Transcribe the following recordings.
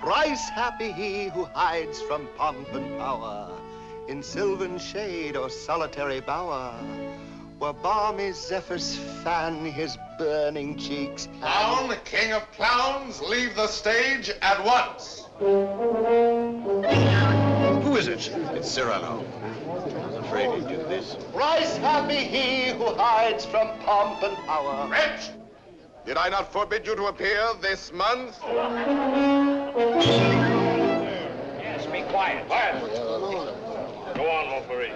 Thrice happy he who hides from pomp and power in sylvan shade or solitary bower, where balmy zephyrs fan his burning cheeks. Clown, king of clowns, leave the stage at once. Who is it? It's Cyrano. I was afraid he'd do this. Thrice happy he who hides from pomp and power. Wretch! Did I not forbid you to appear this month? Yes, be quiet. Quiet. Go on, Montfleury.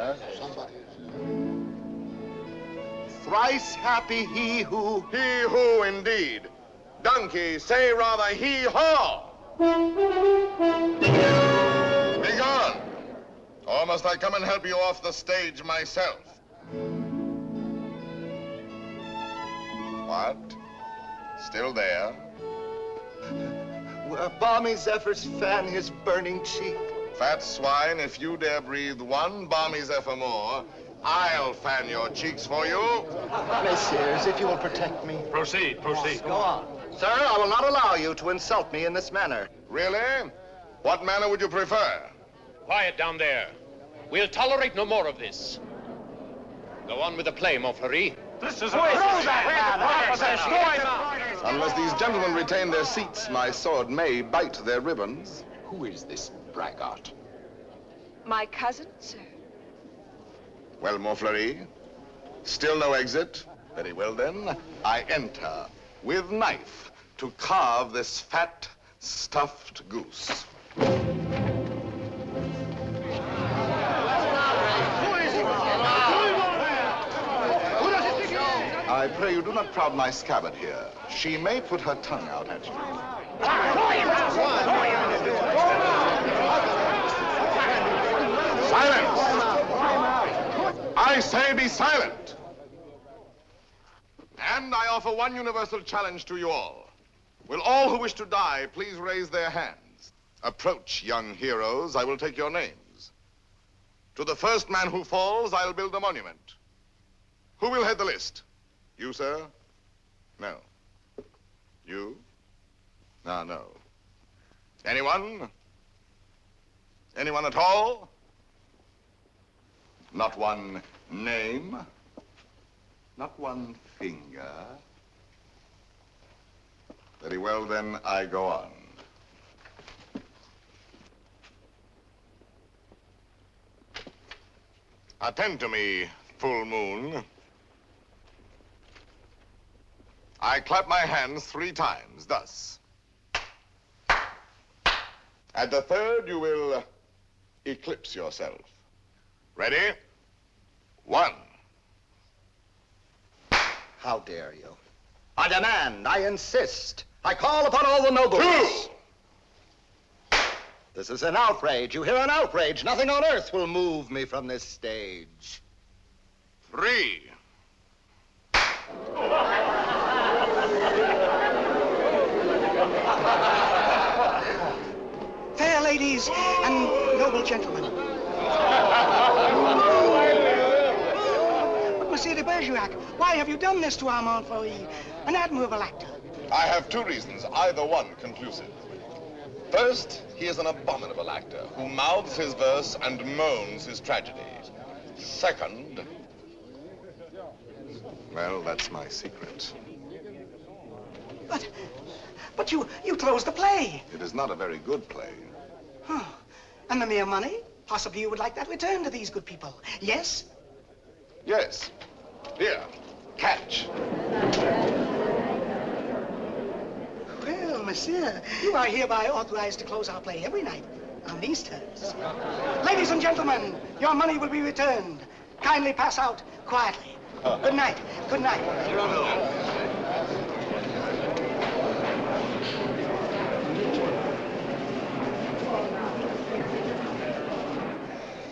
Thrice happy he who... He who, indeed. Donkey, say rather hee-haw. Be gone. Or must I come and help you off the stage myself? What? Still there? Where balmy zephyrs fan his burning cheek. Fat swine, if you dare breathe one balmy zephyr more, I'll fan your cheeks for you. Messieurs, if you will protect me. Proceed, proceed. Go on. Sir, I will not allow you to insult me in this manner. Really? What manner would you prefer? Quiet down there. We'll tolerate no more of this. Go on with the play, Montfleury. This is Unless these gentlemen retain their seats, my sword may bite their ribbons. Who is this braggart? My cousin, sir. Well, Montfleury, still no exit? Very well, then. I enter with knife to carve this fat, stuffed goose. I pray you do not crowd my scabbard here. She may put her tongue out at you. Silence! I say be silent! And I offer one universal challenge to you all. Will all who wish to die please raise their hands? Approach, young heroes. I will take your names. To the first man who falls, I'll build a monument. Who will head the list? You, sir? No. You? Ah, no. Anyone? Anyone at all? Not one name? Not one finger? Very well, then, I go on. Attend to me, full moon. I clap my hands 3 times, thus. At the third, you will eclipse yourself. Ready? 1. How dare you? I demand, I insist. I call upon all the nobles. 2. This is an outrage. You hear, an outrage. Nothing on earth will move me from this stage. 3. Fair ladies and noble gentlemen. But, Monsieur de Bergerac, why have you done this to our Montfleury, an admirable actor? I have 2 reasons, either one conclusive. First, he is an abominable actor who mouths his verse and moans his tragedy. Second, Well, that's my secret. But you closed the play. It is not a very good play. Huh. And the mere money? Possibly you would like that returned to these good people. Yes? Yes. Here, catch. Well, monsieur, you are hereby authorized to close our play every night on these terms. Ladies and gentlemen, your money will be returned. Kindly pass out quietly. Good night. Good night.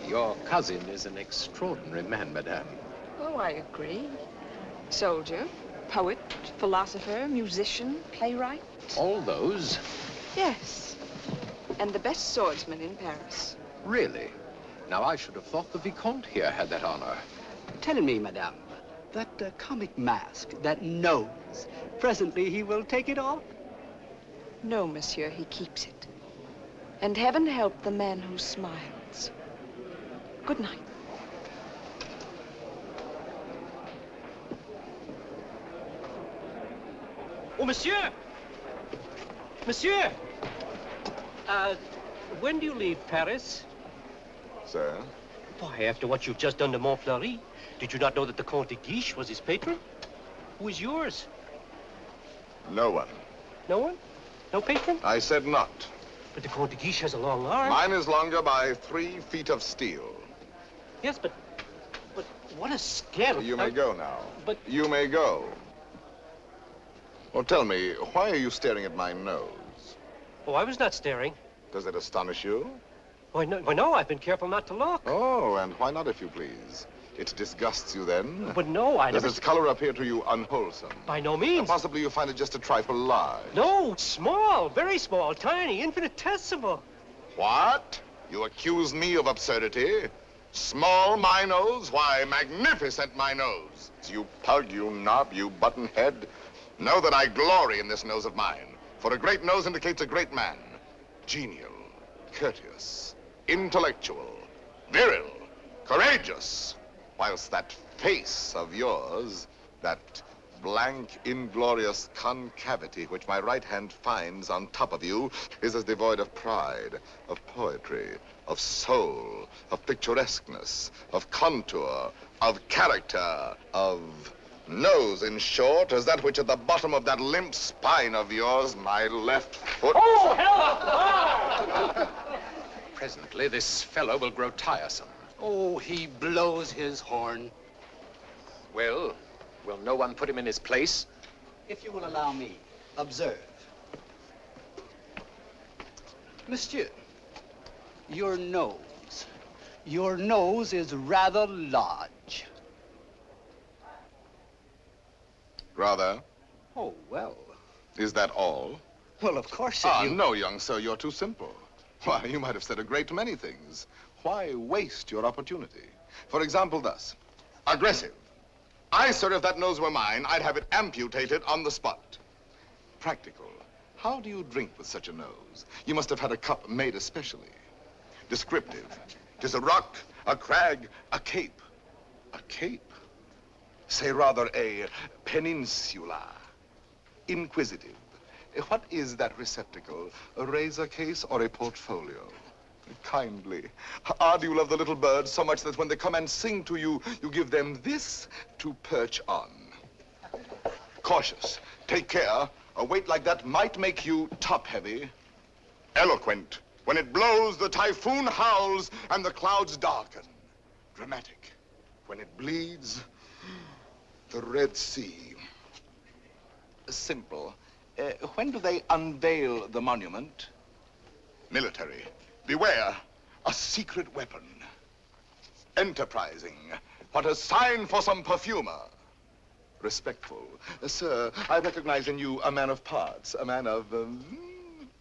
Your cousin is an extraordinary man, madame. Oh, I agree. Soldier, poet, philosopher, musician, playwright. All those? Yes. And the best swordsman in Paris. Really? Now, I should have thought the Vicomte here had that honor. Tell me, madame, that comic mask, that nose, presently he will take it off? No, monsieur, he keeps it. And heaven help the man who smiles. Good night. Oh, monsieur! Monsieur! When do you leave Paris? Sir? Why, after what you've just done to Montfleury, did you not know that the Comte de Guiche was his patron? Who is yours? No one. No one? No patron? I said not. But the Comte de Guiche has a long arm. Mine is longer by 3 feet of steel. Yes, but what a scandal. You may go now. But... You may go. Well, tell me, why are you staring at my nose? Oh, I was not staring. Does it astonish you? Why, no, I've been careful not to look. Oh, and why not, if you please? It disgusts you then? But no, I never... Does its color appear to you unwholesome? By no means. Possibly you find it just a trifle large. No, small, very small, tiny, infinitesimal. What? You accuse me of absurdity? Small, my nose? Why, magnificent, my nose. You pug, you knob, you button head. Know that I glory in this nose of mine. For a great nose indicates a great man. Genial, courteous, intellectual, virile, courageous. Whilst that face of yours, that blank, inglorious concavity which my right hand finds on top of you, is as devoid of pride, of poetry, of soul, of picturesqueness, of contour, of character, of nose, in short, as that which at the bottom of that limp spine of yours, my left foot... Oh, hell! Presently, this fellow will grow tiresome. Oh, he blows his horn. Well, will no one put him in his place? If you will allow me, observe. Monsieur, your nose. Your nose is rather large. Rather? Oh, well. Is that all? Well, of course, No, young sir, you're too simple. Why, you might have said a great many things. Why waste your opportunity? For example, thus. Aggressive. I, sir, if that nose were mine, I'd have it amputated on the spot. Practical. How do you drink with such a nose? You must have had a cup made especially. Descriptive. 'Tis a rock, a crag, a cape. A cape? Say rather a peninsula. Inquisitive. What is that receptacle? A razor case or a portfolio? Kindly. Ah, do you love the little birds so much that when they come and sing to you, you give them this to perch on? Cautious. Take care. A weight like that might make you top-heavy. Eloquent. When it blows, the typhoon howls and the clouds darken. Dramatic. When it bleeds, the Red Sea. Simple. When do they unveil the monument? Military. Beware, a secret weapon. Enterprising. What a sign for some perfumer. Respectful. Sir, I recognize in you a man of parts, a man of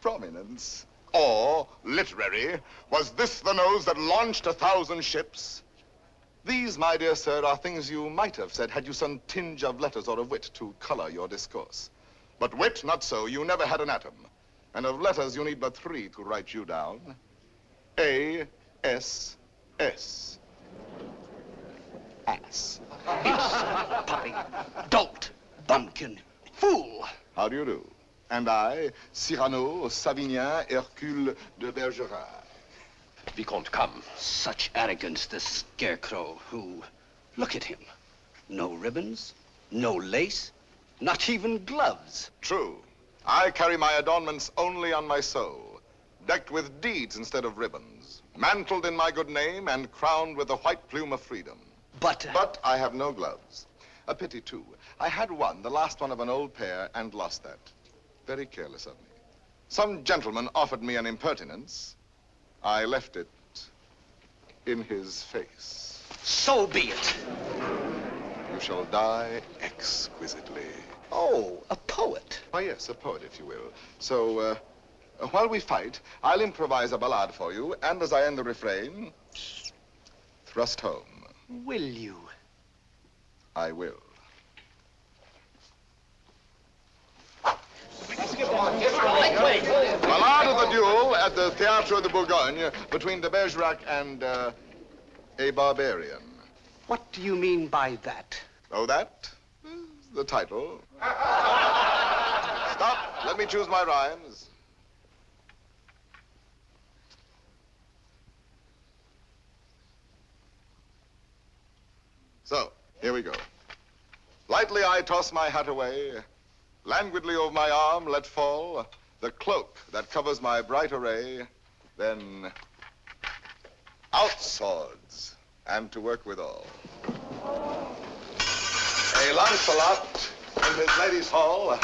prominence. Or, literary, was this the nose that launched 1,000 ships? These, my dear sir, are things you might have said had you some tinge of letters or of wit to color your discourse. But wit, not so. You never had an atom. And of letters, you need but 3 to write you down. A-S-S. Ass. Puppy, dolt, bumpkin, fool. How do you do? And I, Cyrano, Savinien, Hercule de Bergerac. Vicomte, come. Such arrogance, the scarecrow who... Look at him. No ribbons, no lace, not even gloves. True. I carry my adornments only on my soul, decked with deeds instead of ribbons, mantled in my good name and crowned with the white plume of freedom. But I have no gloves. A pity, too. I had one, the last one of an old pair, and lost that. Very careless of me. Some gentleman offered me an impertinence. I left it in his face. So be it. You shall die exquisitely. Oh, a poet. Why, yes, a poet, if you will. So, while we fight, I'll improvise a ballade for you, and as I end the refrain, thrust home. Will you? I will. Ballade of the duel at the Théâtre de Bourgogne between de Bergerac and a barbarian. What do you mean by that? Oh, that? The title. Stop. Let me choose my rhymes. So, here we go. Lightly I toss my hat away, languidly over my arm let fall the cloak that covers my bright array, then out swords, and to work withal. A Lancelot in his lady's hall, a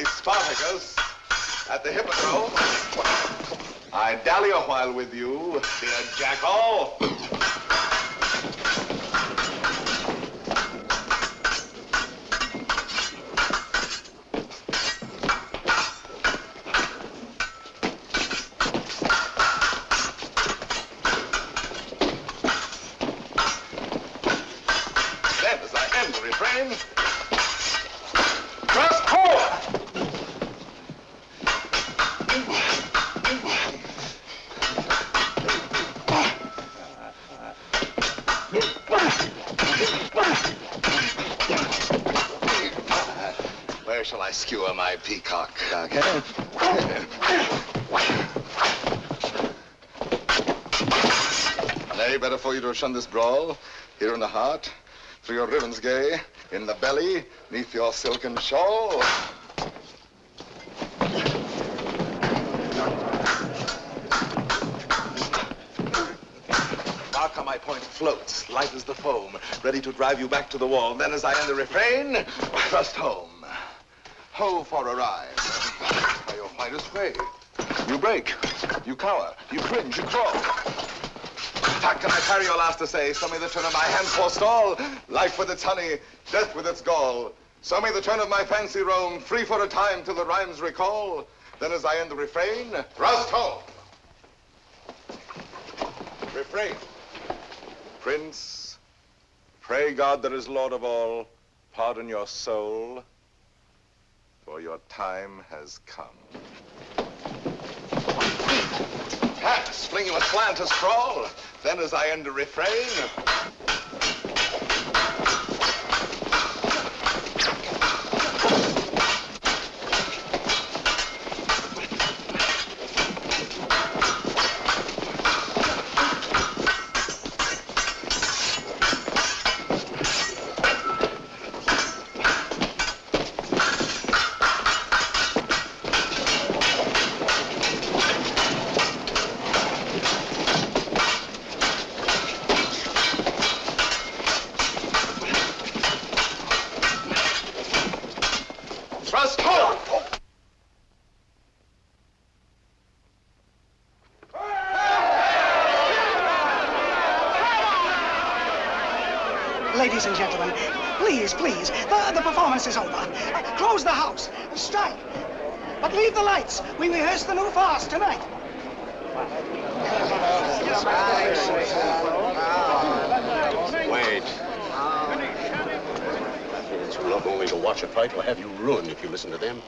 Spartacus at the Hippodrome. I dally a while with you, dear jackal. Where shall I skewer my peacock? Nay, better for you to shun this brawl. Here in the heart, through your ribbons gay, in the belly, neath your silken shawl. Mark how my point floats, light as the foam, ready to drive you back to the wall. Then as I end the refrain, thrust home. Ho for a ride. By your finest way. You break, you cower, you cringe, you crawl. How can I parry your last essay? Show me the turn of my hand forestall. Life with its honey, death with its gall. Show me the turn of my fancy roam, free for a time till the rhymes recall. Then as I end the refrain, thrust home. Refrain. Prince, pray God that is Lord of all, pardon your soul, for your time has come. Pass, fling you a slant to scrawl. Then as I end the refrain, thrust home. Ladies and gentlemen, please, please, the performance is over. Close the house, strike. But leave the lights. We rehearse the new farce tonight. Wait. You're not only to watch a fight, will have you ruined if you listen to them.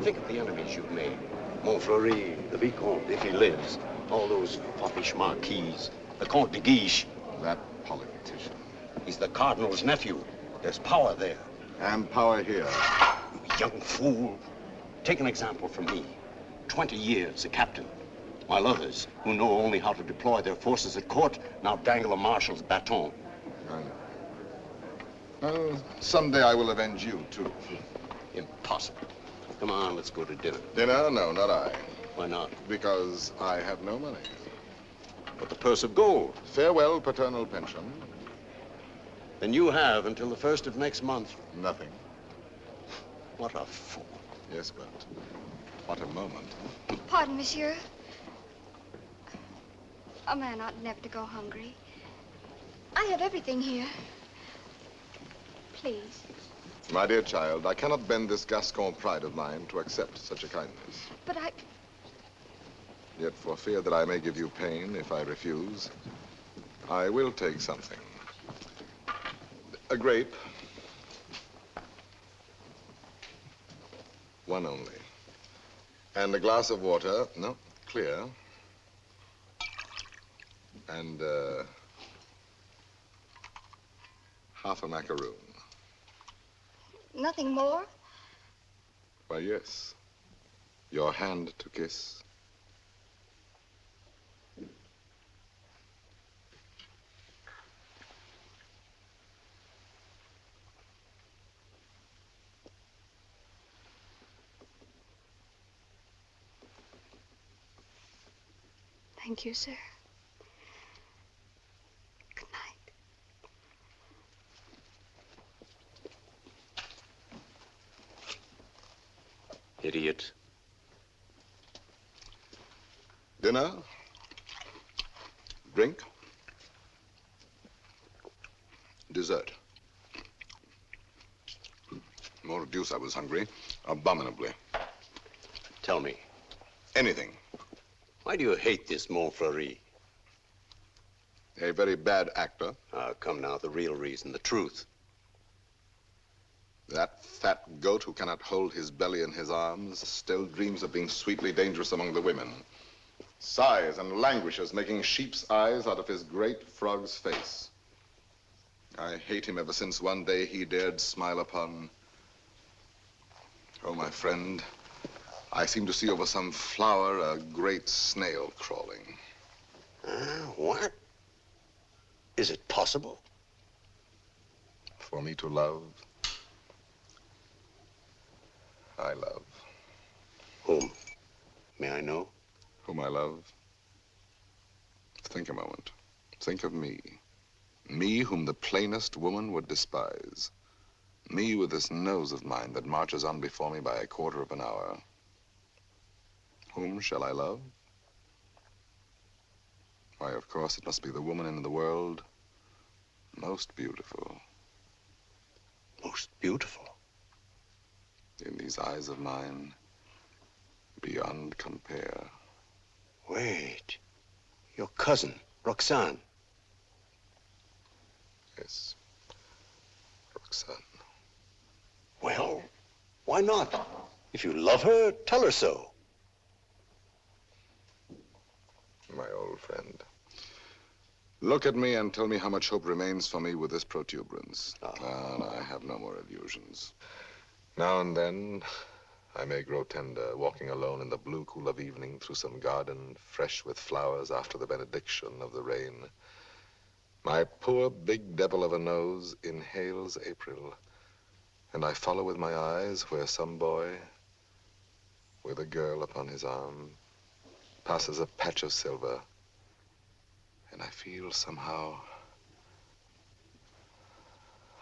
Think of the enemies you've made. Montfleury, the Vicomte, if he lives. All those foppish marquises. The Comte de Guiche. That politician. He's the Cardinal's nephew. There's power there. And power here. You young fool. Take an example from me. 20 years a captain. While others, who know only how to deploy their forces at court, now dangle a marshal's baton. I know. Well, someday I will avenge you, too. Impossible. Come on, let's go to dinner. Dinner? No, not I. Why not? Because I have no money. But the purse of gold. Farewell, paternal pension. Then you have until the 1st of next month. Nothing. What a fool. Yes, but what a moment. Pardon, monsieur. A man ought never to go hungry. I have everything here. Please. My dear child, I cannot bend this Gascon pride of mine to accept such a kindness. But I... Yet for fear that I may give you pain if I refuse, I will take something. A grape. One only. And a glass of water, no, clear. And half a macaroon. Nothing more? Why, yes. Your hand to kiss. Thank you, sir. Good night. Idiot. Dinner? Drink? Dessert? More deuce, I was hungry. Abominably. Tell me, Anything. why do you hate this Montfleury? A very bad actor. Come now, the real reason, the truth. That fat goat who cannot hold his belly in his arms still dreams of being sweetly dangerous among the women. Sighs and languishes, making sheep's eyes out of his great frog's face. I hate him ever since one day he dared smile upon... Oh, my friend, I seem to see over some flower a great snail crawling. What? Is it possible? For me to love, I love. Whom? May I know? Whom I love? Think a moment. Think of me. Me whom the plainest woman would despise. Me with this nose of mine that marches on before me by a quarter of an hour. Whom shall I love? Why, of course, it must be the woman in the world most beautiful. Most beautiful? In these eyes of mine, beyond compare. Wait. Your cousin, Roxane. Yes, Roxane. Well, why not? If you love her, tell her so. My old friend. Look at me and tell me how much hope remains for me with this protuberance. And I have no more illusions. Now and then, I may grow tender, walking alone in the blue cool of evening through some garden fresh with flowers after the benediction of the rain. My poor big devil of a nose inhales April, and I follow with my eyes where some boy, with a girl upon his arm, passes a patch of silver, and I feel somehow,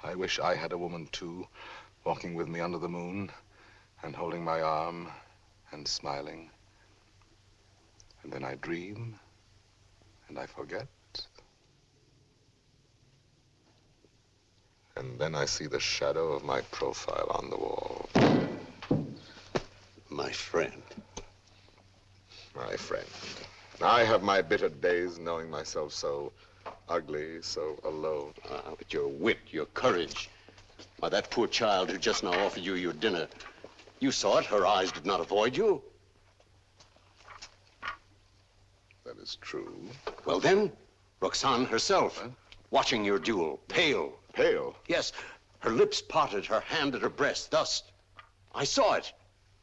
I wish I had a woman too, walking with me under the moon, and holding my arm, and smiling. And then I dream, and I forget. And then I see the shadow of my profile on the wall. My friend. My friend. I have my bitter days knowing myself so ugly, so alone. But your wit, your courage. Why, that poor child who just now offered you your dinner, you saw it. Her eyes did not avoid you. That is true. Well, then, Roxane herself, watching your duel, pale. Pale? Yes, her lips parted, her hand at her breast, thus. I saw it.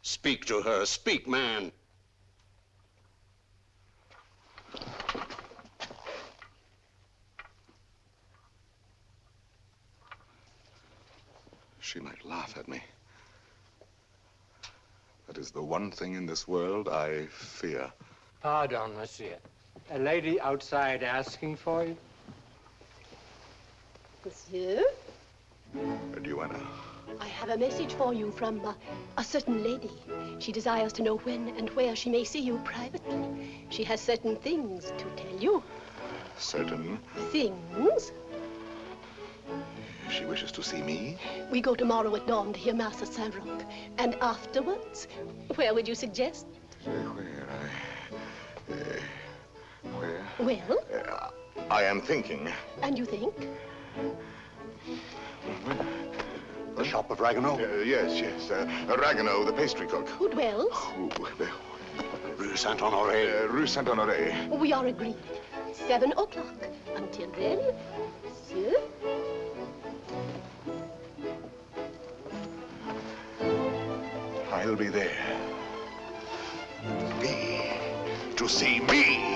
Speak to her, speak, man. She might laugh at me. That is the one thing in this world I fear. Pardon, monsieur. A lady outside asking for you? Monsieur? Duenna. I have a message for you from a certain lady. She desires to know when and where she may see you privately. She has certain things to tell you. Certain? Things? She wishes to see me? We go tomorrow at dawn to hear Mass at Saint-Roch. And afterwards, where would you suggest? Where? Well? I am thinking. And you think? The shop of Ragueneau? Yes. Ragueneau, the pastry cook. Who dwells? Rue Saint-Honoré. Rue Saint-Honoré. We are agreed. 7 o'clock. Until then, monsieur? I'll be there. To see me.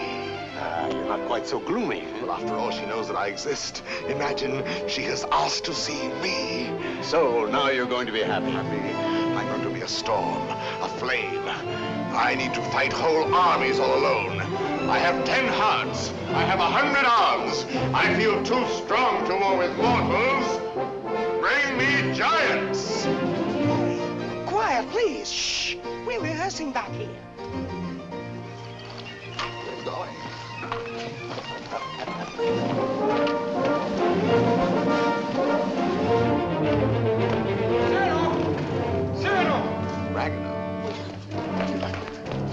You're not quite so gloomy. Well, after all, she knows that I exist. Imagine she has asked to see me. So now you're going to be happy. I'm going to be a storm, a flame. I need to fight whole armies all alone. I have 10 hearts. I have 100 arms. I feel too strong to war with mortals. Bring me giants. Quiet, please. Shh. We're rehearsing back here. We're going. Cyrano! Ragueneau.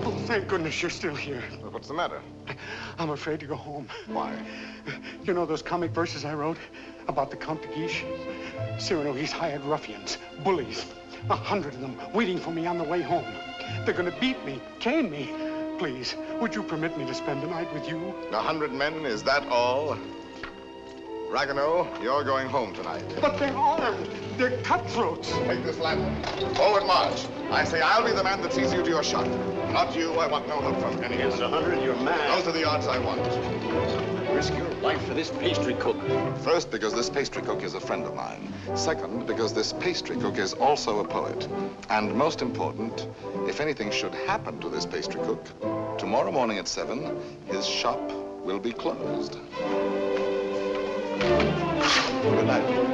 Oh, thank goodness you're still here. Well, what's the matter? I'm afraid to go home. Why? You know those comic verses I wrote about the Comte de Guiche? Cyrano, he's hired ruffians, bullies, 100 of them waiting for me on the way home. They're gonna beat me, cane me. Please, would you permit me to spend the night with you? 100 men, is that all? Ragueneau, you're going home tonight. But they're armed. They're cutthroats. Take this lantern. Forward march. I say I'll be the man that sees you to your shot. Not you. I want no help from anyone. Against 100, you're mad. Those are the odds I want. Risk your life for this pastry cook. First, because this pastry cook is a friend of mine. Second, because this pastry cook is also a poet. And most important, if anything should happen to this pastry cook, tomorrow morning at 7, his shop will be closed. Good night.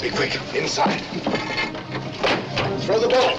Be quick, inside. Throw the ball.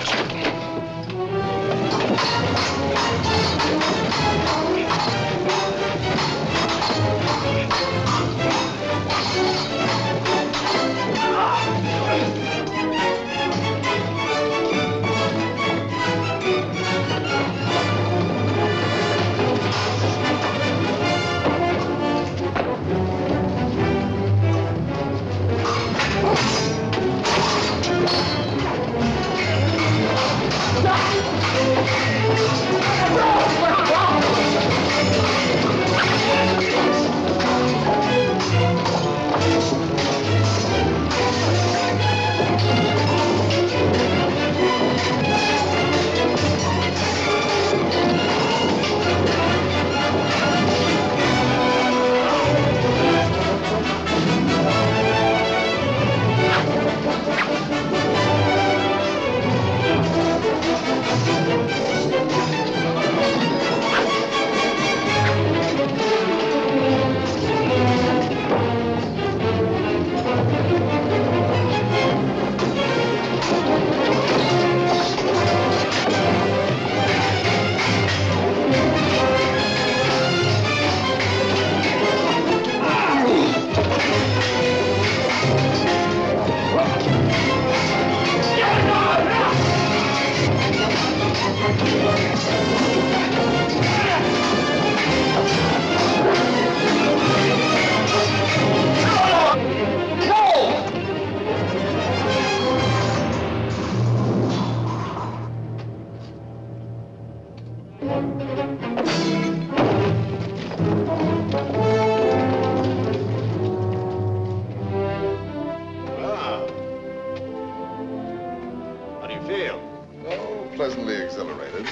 Pleasantly exhilarated.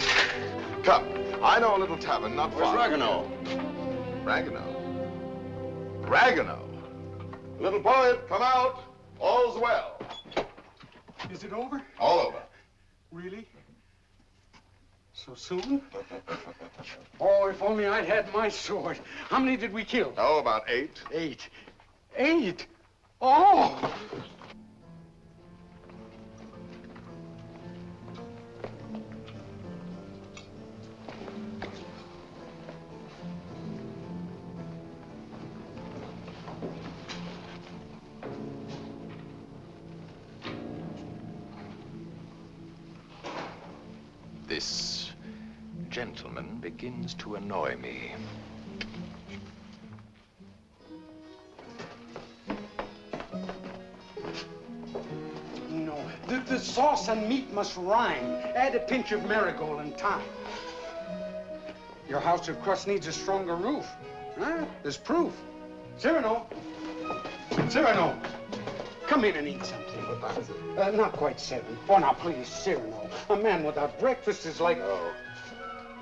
Come, I know a little tavern not far. Where's Ragueneau? Ragueneau? Ragueneau? Little poet, come out. All's well. Is it over? All over. Really? So soon? Oh, if only I'd had my sword. How many did we kill? Oh, about 8. 8. 8? Oh! This gentleman begins to annoy me. No, the sauce and meat must rhyme. Add a pinch of marigold and thyme. Your house of crust needs a stronger roof. Huh? There's proof. Cyrano! Cyrano! Come in and eat something. Not quite 7. Oh, now, please, Cyrano. A man without breakfast is like... Oh,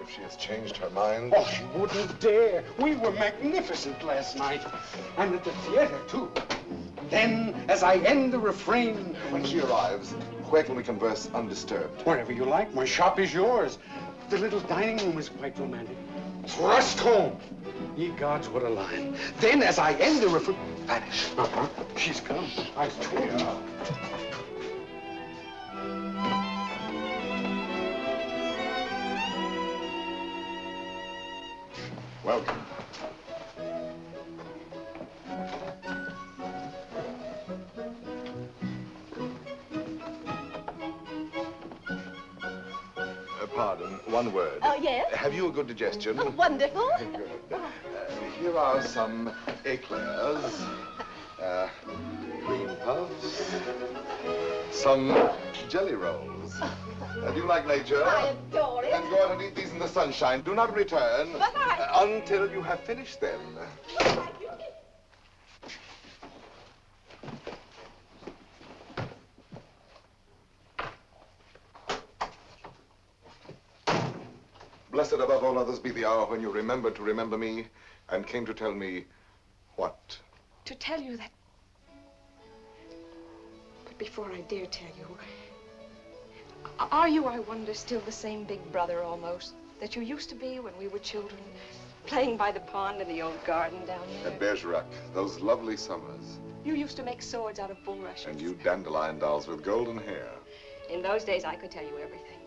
if she has changed her mind. Oh, she wouldn't dare. We were magnificent last night. And at the theater, too. Then, as I end the refrain... When she arrives, where can we converse undisturbed? Wherever you like. My shop is yours. The little dining room is quite romantic. Thrust home. Ye gods, what a line. Then, as I end the refrain... Vanish. She's come. I told you. Welcome. Pardon, one word. Oh, yes? Have you a good digestion? Oh, wonderful. Good. Here are some eclairs, cream puffs, some jelly rolls. Do you like nature? I adore it. Then go out and eat these in the sunshine. Do not return But until you have finished them. Blessed above all others be the hour when you remembered to remember me and came to tell me what? To tell you that... But before I dare tell you, are you, I wonder, still the same big brother almost? that you used to be when we were children, playing by the pond in the old garden down there. At Bergerac, those lovely summers. You used to make swords out of bulrushes. And you dandelion dolls with golden hair. In those days, I could tell you everything.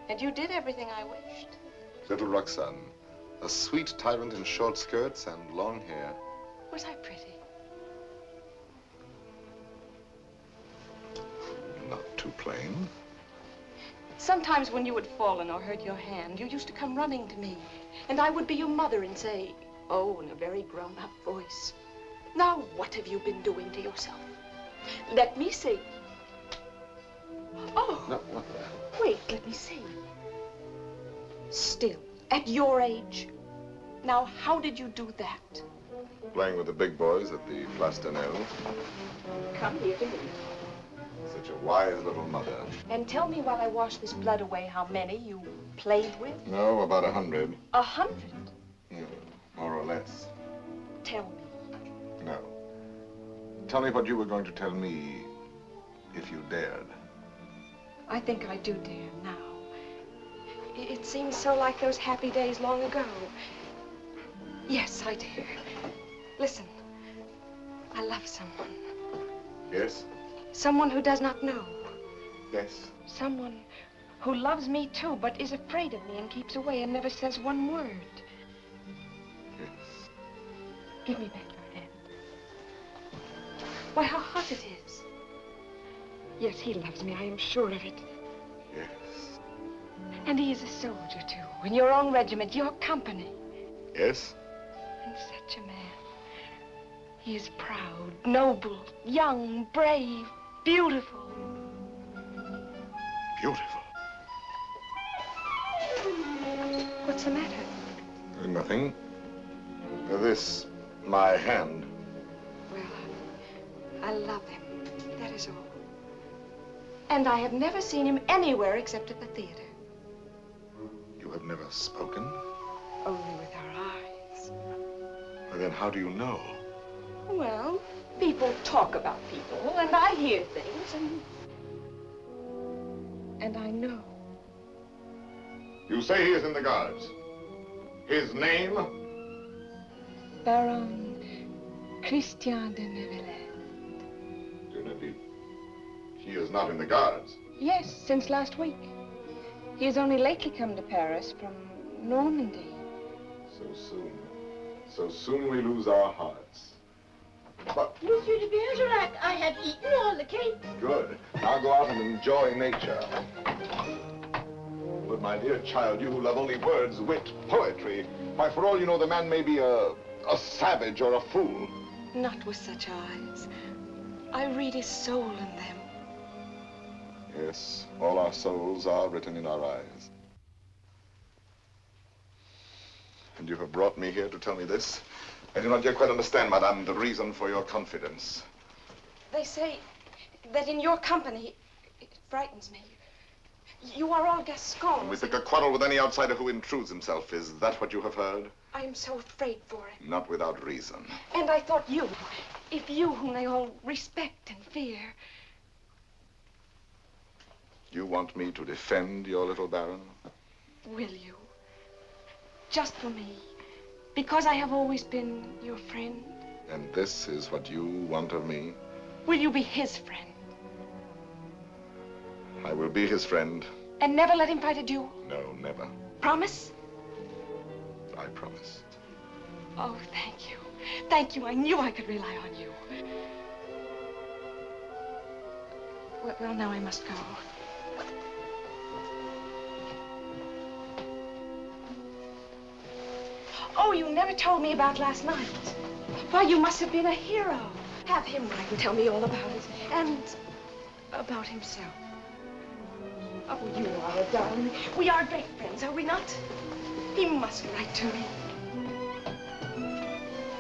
And you did everything I wished. Little Roxanne, a sweet tyrant in short skirts and long hair. Was I pretty? Not too plain. Sometimes when you had fallen or hurt your hand, you used to come running to me. And I would be your mother and say, oh, in a very grown-up voice, now what have you been doing to yourself? Let me see. Oh. No, not that. Wait, let me see. Still, at your age. Now, how did you do that? Playing with the big boys at the Place d'Anel. Come here to me. Such a wise little mother. And tell me while I wash this blood away how many you played with. No, about 100. 100? More or less. Tell me. No. Tell me what you were going to tell me if you dared. I think I do dare now. It seems so like those happy days long ago. Yes, I dare. Listen, I love someone. Yes? Someone who does not know. Yes. Someone who loves me too, but is afraid of me and keeps away and never says one word. Yes. Give me back your hand. Why, how hot it is. Yes, he loves me, I am sure of it. Yes. And he is a soldier too, in your own regiment, your company. Yes? And such a man. He is proud, noble, young, brave, beautiful. Beautiful. What's the matter? Nothing. This, my hand. Well, I love him. That is all. And I have never seen him anywhere except at the theater. You have never spoken? Only with our eyes. Well, then how do you know? Well, people talk about people, and I hear things, and I know. You say he is in the Guards. His name? Baron Christian de Neuvillette. De Neuvillette. He is not in the Guards. Yes, since last week. He has only lately come to Paris from Normandy. So soon. So soon we lose our hearts. But... Monsieur de Bergerac, I have eaten all the cake. Good. Now go out and enjoy nature. But my dear child, you who love only words, wit, poetry, why, for all you know, the man may be a savage or a fool. Not with such eyes. I read his soul in them. Yes, all our souls are written in our eyes. And you have brought me here to tell me this? I do not yet quite understand, madame, the reason for your confidence. They say that in your company, it frightens me. You are all Gascons. We pick a quarrel with any outsider who intrudes himself. Is that what you have heard? I am so afraid for him. Not without reason. And I thought you, if you whom they all respect and fear. You want me to defend your little baron? Will you? Just for me. Because I have always been your friend. And this is what you want of me? Will you be his friend? I will be his friend. And never let him fight a duel? No, never. Promise? I promise. Oh, thank you. Thank you. I knew I could rely on you. Well, now I must go. Oh, you never told me about last night. Why, you must have been a hero. Have him write and tell me all about it. And about himself. Oh, you are a darling. We are great friends, are we not? He must write to me.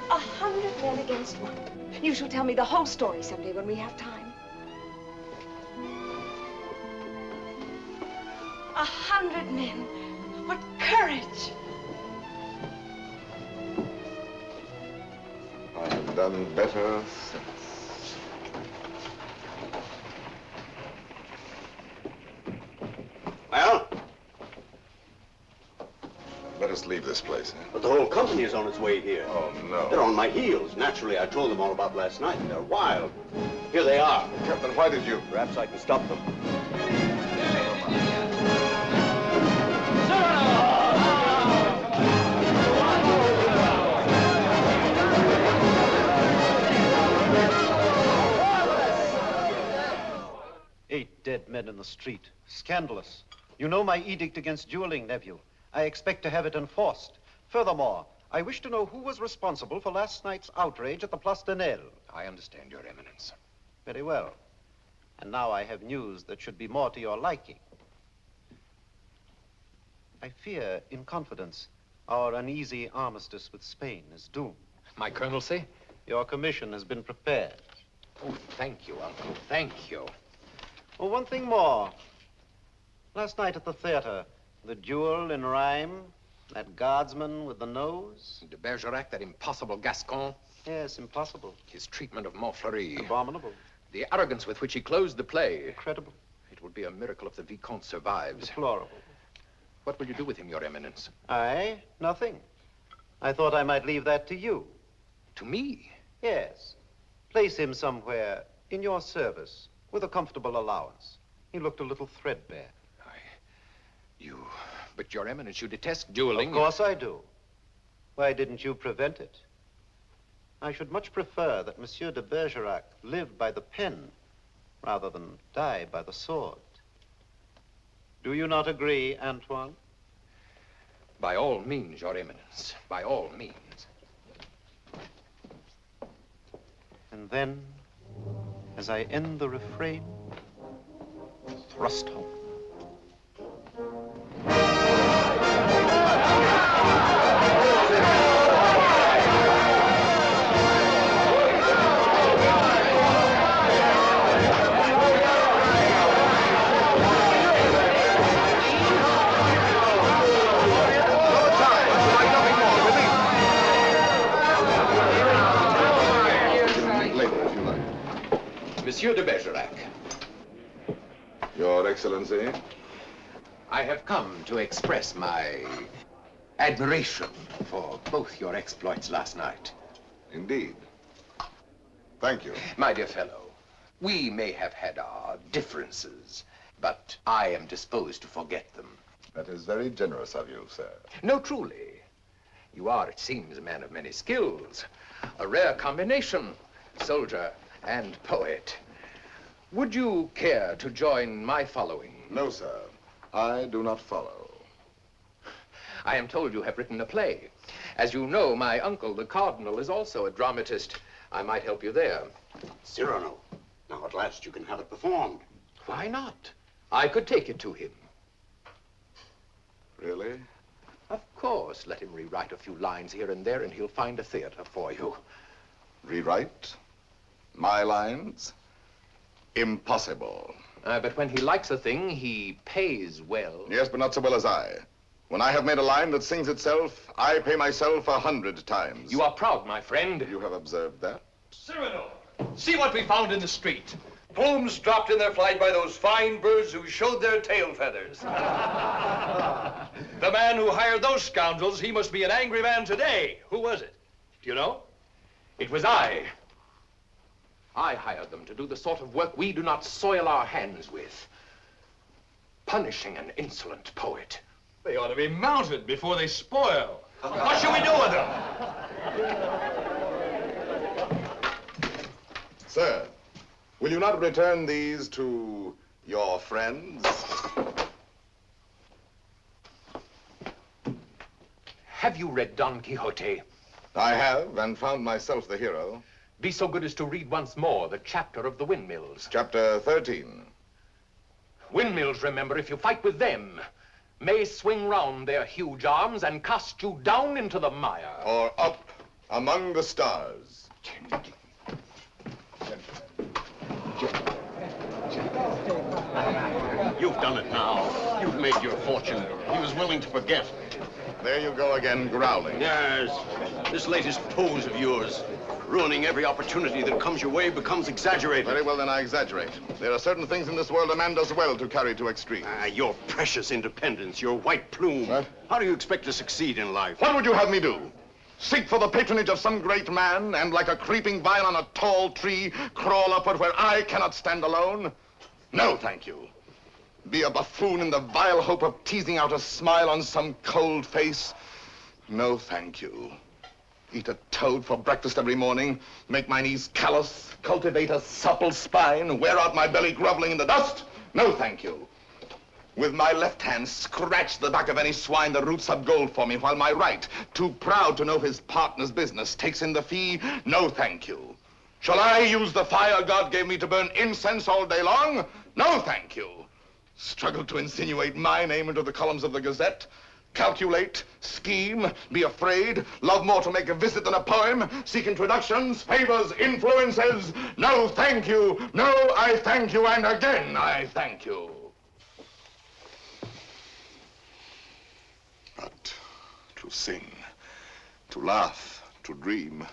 100 men against one. You shall tell me the whole story someday when we have time. 100 men. What courage! I have done better since. Well? this place, eh? But the whole company is on its way here. Oh, no. They're on my heels. Naturally, I told them all about last night. They're wild. Here they are. Captain, why did you? Perhaps I can stop them. Dead men in the street. Scandalous. You know my edict against dueling, nephew. I expect to have it enforced. Furthermore, I wish to know who was responsible for last night's outrage at the Place de Nesle. I understand, Your Eminence. Very well. And now I have news that should be more to your liking. I fear, in confidence, our uneasy armistice with Spain is doomed. My colonelcy? Your commission has been prepared. Oh, thank you, Uncle. Thank you. Oh, one thing more. Last night at the theater, the duel in rhyme, that guardsman with the nose. De Bergerac, that impossible Gascon. Yes, impossible. His treatment of Montfleury. Abominable. The arrogance with which he closed the play. Incredible. It would be a miracle if the Vicomte survives. Deplorable. What will you do with him, Your Eminence? I? Nothing. I thought I might leave that to you. To me? Yes. Place him somewhere in your service. With a comfortable allowance. He looked a little threadbare. But Your Eminence, you detest dueling. Of course I do. Why didn't you prevent it? I should much prefer that Monsieur de Bergerac live by the pen rather than die by the sword. Do you not agree, Antoine? By all means, Your Eminence. By all means. And then, as I end the refrain, thrust home. Monsieur de Bergerac. Your Excellency? I have come to express my admiration for both your exploits last night. Indeed. Thank you. My dear fellow, we may have had our differences, but I am disposed to forget them. That is very generous of you, sir. No, truly. You are, it seems, a man of many skills. A rare combination, soldier and poet. Would you care to join my following? No, sir. I do not follow. I am told you have written a play. As you know, my uncle, the Cardinal, is also a dramatist. I might help you there. Cyrano, now at last you can have it performed. Why not? I could take it to him. Really? Of course. Let him rewrite a few lines here and there, and he'll find a theater for you. Rewrite? My lines? Impossible. But when he likes a thing, he pays well. Yes, but not so well as I. When I have made a line that sings itself, I pay myself 100 times. You are proud, my friend. You have observed that? Cyrano, see what we found in the street. Plumes dropped in their flight by those fine birds who showed their tail feathers. The man who hired those scoundrels, he must be an angry man today. Who was it? Do you know? It was I. I hired them to do the sort of work we do not soil our hands with. Punishing an insolent poet. They ought to be mounted before they spoil. What shall we do with them? Sir, will you not return these to your friends? Have you read Don Quixote? I have, and found myself the hero. Be so good as to read once more the chapter of the windmills. Chapter 13. Windmills, remember, if you fight with them, may swing round their huge arms and cast you down into the mire. Or up among the stars. You've done it now. You've made your fortune. He was willing to forget. There you go again, growling. Yes, this latest pose of yours. Ruining every opportunity that comes your way becomes exaggerated. Very well, then I exaggerate. There are certain things in this world a man does well to carry to extremes. Your precious independence, your white plume. What? How do you expect to succeed in life? What would you have me do? Seek for the patronage of some great man and, like a creeping vine on a tall tree, crawl upward where I cannot stand alone? No, thank you. Be a buffoon in the vile hope of teasing out a smile on some cold face? No, thank you. Eat a toad for breakfast every morning, make my knees callous, cultivate a supple spine, wear out my belly groveling in the dust? No, thank you. With my left hand, scratch the back of any swine that roots up gold for me, while my right, too proud to know his partner's business, takes in the fee? No, thank you. Shall I use the fire God gave me to burn incense all day long? No, thank you. Struggle to insinuate my name into the columns of the Gazette? Calculate, scheme, be afraid, love more to make a visit than a poem, seek introductions, favors, influences? No, thank you. No, I thank you, and again I thank you. But to sing, to laugh, to dream,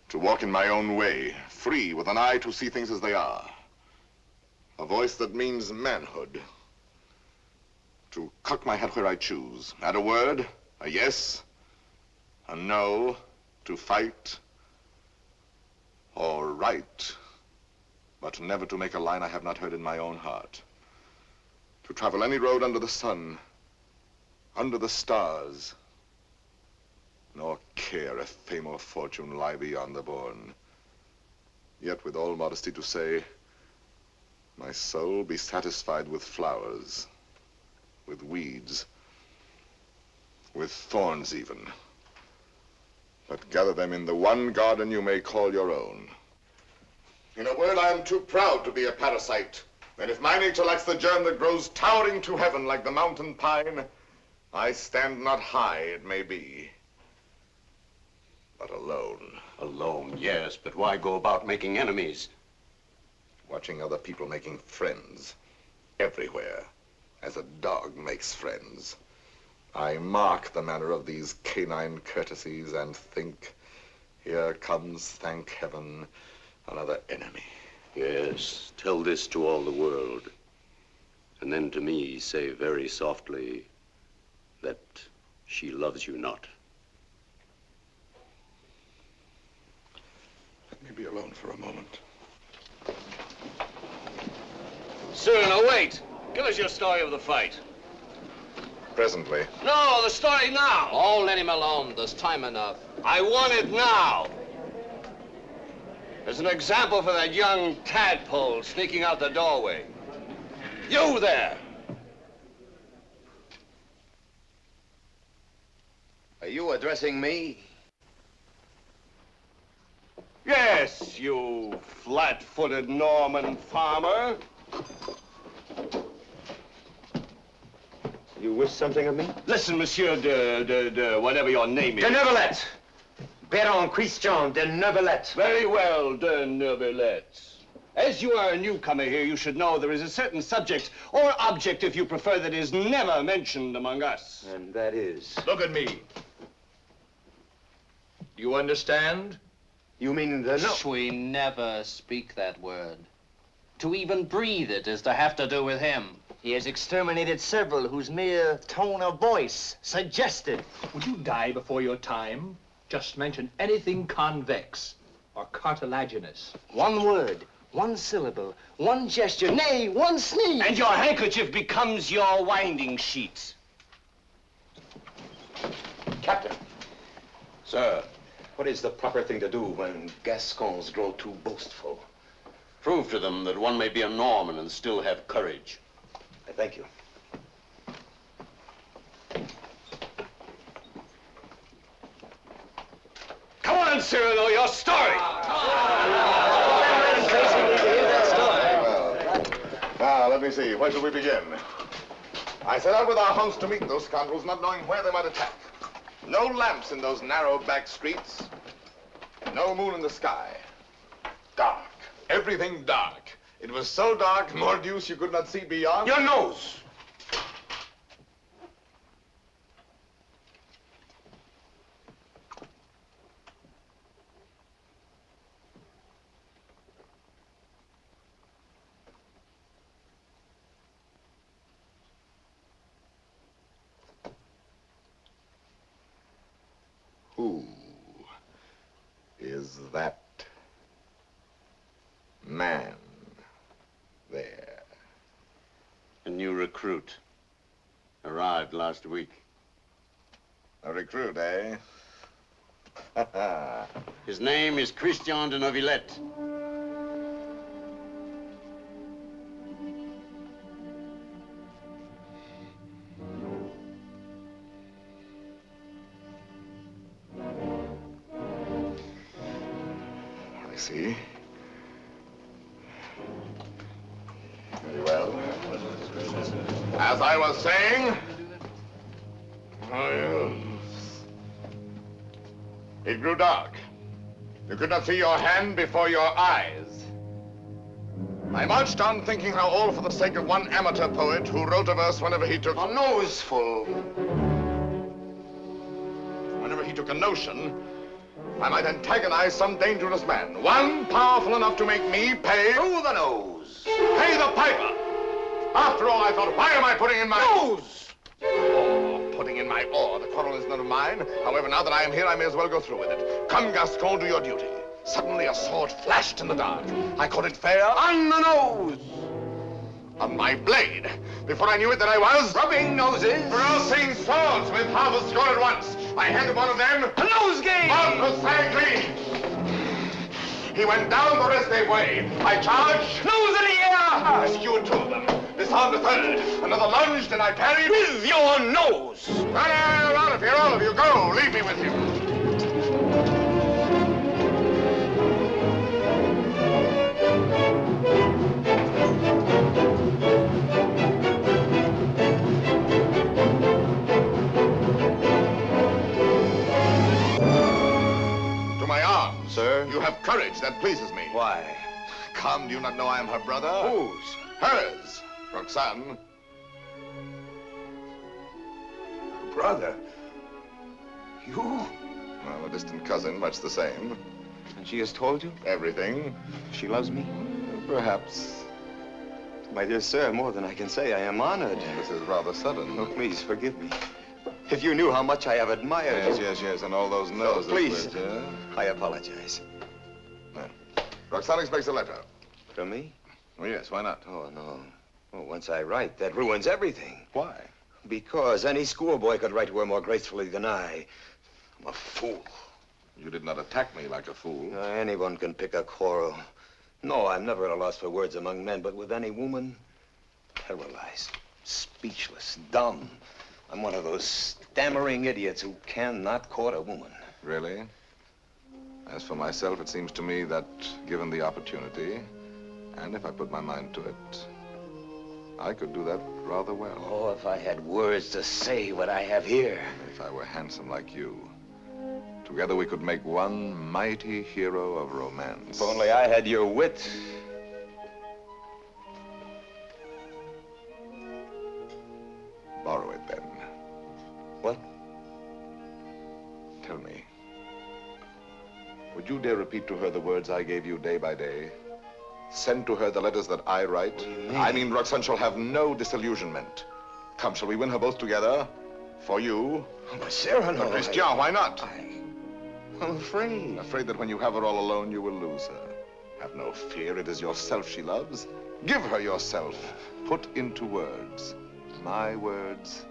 to walk in my own way, free, with an eye to see things as they are. A voice that means manhood. To cock my hat where I choose. Add a word, a yes, a no, to fight or write, but never to make a line I have not heard in my own heart. To travel any road under the sun, under the stars, nor care if fame or fortune lie beyond the bourne. Yet with all modesty to say, my soul be satisfied with flowers, with weeds, with thorns even. But gather them in the one garden you may call your own. In a word, I am too proud to be a parasite. And if my nature lacks the germ that grows towering to heaven like the mountain pine, I stand not high, it may be, but alone. Alone, yes, but why go about making enemies? Watching other people making friends everywhere, as a dog makes friends. I mark the manner of these canine courtesies and think, here comes, thank heaven, another enemy. Yes, tell this to all the world. And then to me say very softly that she loves you not. Let me be alone for a moment. Cyrano, wait. Give us your story of the fight. Presently. No, the story now. Oh, let him alone. There's time enough. I want it now. As an example for that young tadpole sneaking out the doorway. You there. Are you addressing me? Yes, you flat-footed Norman farmer. You wish something of me? Listen, Monsieur de whatever your name is. De Neuvillette. Baron Christian de Neuvillette. Very well, de Neuvillette. As you are a newcomer here, you should know there is a certain subject, or object if you prefer, that is never mentioned among us. And that is? Look at me. Do you understand? You mean the no? We never speak that word. To even breathe it is to have to do with him. He has exterminated several whose mere tone of voice suggested. Would you die before your time? Just mention anything convex or cartilaginous. One word, one syllable, one gesture, nay, one sneeze. And your handkerchief becomes your winding sheet. Captain. Sir, what is the proper thing to do when Gascons grow too boastful? Prove to them that one may be a Norman and still have courage. I thank you. Come on, Cyrano, your story. Now, let me see. Where shall we begin? I set out with our host to meet those scoundrels, not knowing where they might attack. No lamps in those narrow back streets. No moon in the sky. Dark. Everything dark. It was so dark, mordius, you could not see beyond. Your nose. Who is that man there? A new recruit. Arrived last week. A recruit, eh? His name is Christian de Neuvillette. I see. Very well. As I was saying, it grew dark. You could not see your hand before your eyes. I marched on thinking how all for the sake of one amateur poet who wrote a verse whenever he took a noseful. Whenever he took a notion, I might antagonize some dangerous man. One powerful enough to make me pay through the nose. Pay the piper. After all, I thought, why am I putting in my nose? Oh, putting in my oar. The quarrel is none of mine. However, now that I am here, I may as well go through with it. Come, Gascon, do your duty. Suddenly, a sword flashed in the dark. I caught it fair on the nose. On my blade. Before I knew it, that I was rubbing noses. Crossing swords with half a score at once. I handed one of them a nosegay. Precisely. He went down the rest way. I charged. Nose in the air. Rescued two of them. Disarmed a third. Another lunged, and I parried with your nose. Run out of here, all of you. Go. Leave me with you. Sir? You have courage. That pleases me. Why? Come, do you not know I am her brother? Whose? Hers. Roxane. Brother? You? Well, a distant cousin, much the same. And she has told you? Everything. She loves me? Perhaps. My dear sir, more than I can say. I am honored. This is rather sudden. Oh, please, forgive me. If you knew how much I have admired you. Yes, and all those noses. Oh, please. Which, I apologize. Roxane expects a letter. From me? Oh, yes, why not? Oh, no. Oh, once I write, that ruins everything. Why? Because any schoolboy could write to her more gracefully than I. I'm a fool. You did not attack me like a fool. Anyone can pick a quarrel. No, I'm never at a loss for words among men, but with any woman, paralyzed, speechless, dumb. I'm one of those stammering idiots who cannot court a woman. Really? As for myself, it seems to me that, given the opportunity, and if I put my mind to it, I could do that rather well. Oh, if I had words to say what I have here. If I were handsome like you, together we could make one mighty hero of romance. If only I had your wit. Borrow it, then. What? Tell me. Would you dare repeat to her the words I gave you day by day? Send to her the letters that I write? I mean, Roxane shall have no disillusionment. Come, shall we win her both together? For you? Oh, but Sarah, no. Christian, why not? I'm afraid. Afraid that when you have her all alone, you will lose her. Have no fear, it is yourself she loves. Give her yourself. Put into words, my words,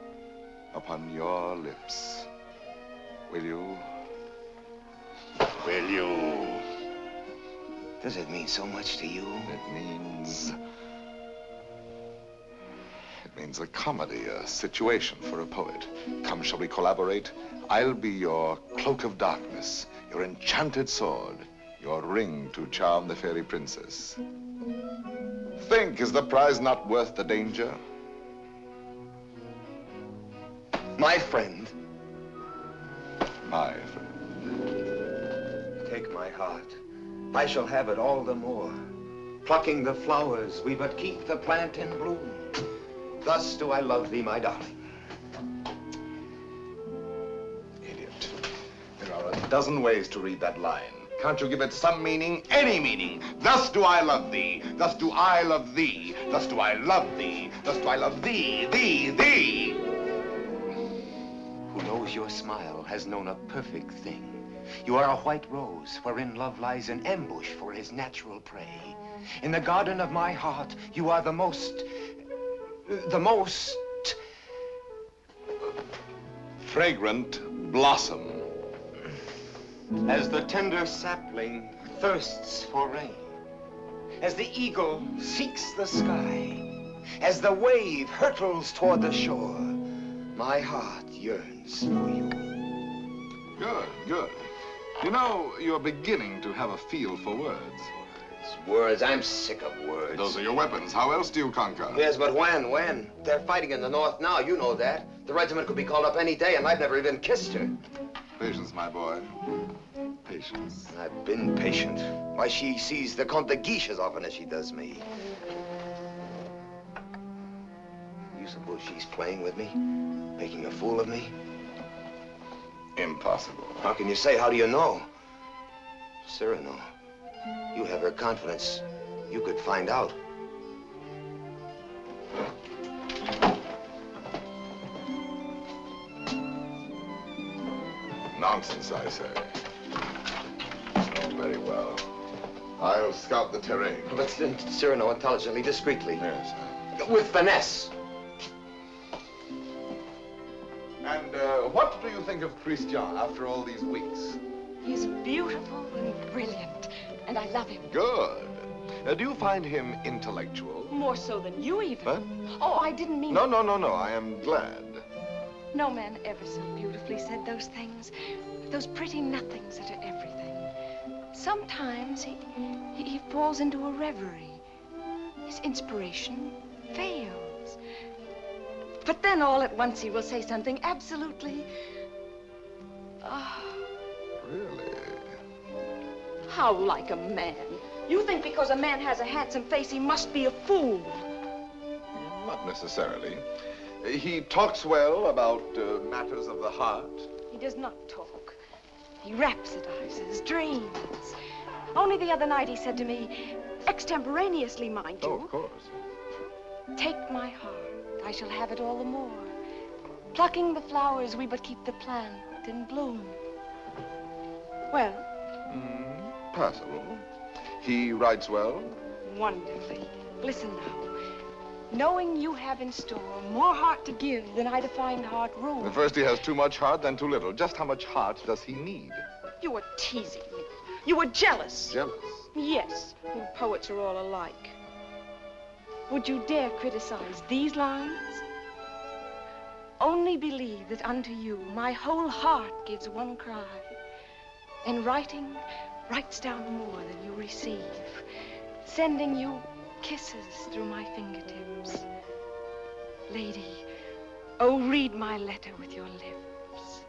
upon your lips. Will you? Will you? Does it mean so much to you? It means a comedy, a situation for a poet. Come, shall we collaborate? I'll be your cloak of darkness, your enchanted sword, your ring to charm the fairy princess. Think, is the prize not worth the danger? My friend. My friend. Take my heart. I shall have it all the more. Plucking the flowers, we but keep the plant in bloom. Thus do I love thee, my darling. Idiot. There are a dozen ways to read that line. Can't you give it some meaning? Any meaning. Thus do I love thee. Thus do I love thee. Thus do I love thee. Thus do I love thee, thee, thee. Who knows knows your smile has known a perfect thing. You are a white rose wherein love lies in ambush for his natural prey. In the garden of my heart, you are the most fragrant blossom. As the tender sapling thirsts for rain, as the eagle seeks the sky, as the wave hurtles toward the shore, my heart yearns for you. Good, good. You know, you're beginning to have a feel for words. Words? I'm sick of words. Those are your weapons. How else do you conquer? Yes, but when? When? They're fighting in the north now, you know that. The regiment could be called up any day, and I've never even kissed her. Patience, my boy. Patience. I've been patient. Why, she sees the Comte de Guiche as often as she does me. You suppose she's playing with me? Making a fool of me? Impossible. How can you say? How do you know? Cyrano, you have her confidence. You could find out. Nonsense, I say. Oh, very well. I'll scout the terrain. But Cyrano, intelligently, discreetly. Yes. With finesse. And what do you think of Christian after all these weeks? He's beautiful and brilliant, and I love him. Good. Do you find him intellectual? More so than you even. Huh? Oh, I didn't mean... No. I am glad. No man ever so beautifully said those things. Those pretty nothings that are everything. Sometimes he falls into a reverie. His inspiration fails. But then all at once he will say something absolutely... Really? How like a man. You think because a man has a handsome face, he must be a fool. Not necessarily. He talks well about matters of the heart. He does not talk. He rhapsodizes, dreams. Only the other night he said to me, extemporaneously, mind you. Oh, of course. Take my heart, I shall have it all the more. Plucking the flowers, we but keep the plant in bloom. Well? Passable. He writes well? Wonderfully. Listen now. Knowing you have in store more heart to give than I to find heart room. First, he has too much heart, then too little. Just how much heart does he need? You were teasing me. You were jealous. Jealous? Yes. You poets are all alike. Would you dare criticize these lines? Only believe that unto you my whole heart gives one cry. And writing, writes down more than you receive, sending you kisses through my fingertips. Lady, oh, read my letter with your lips.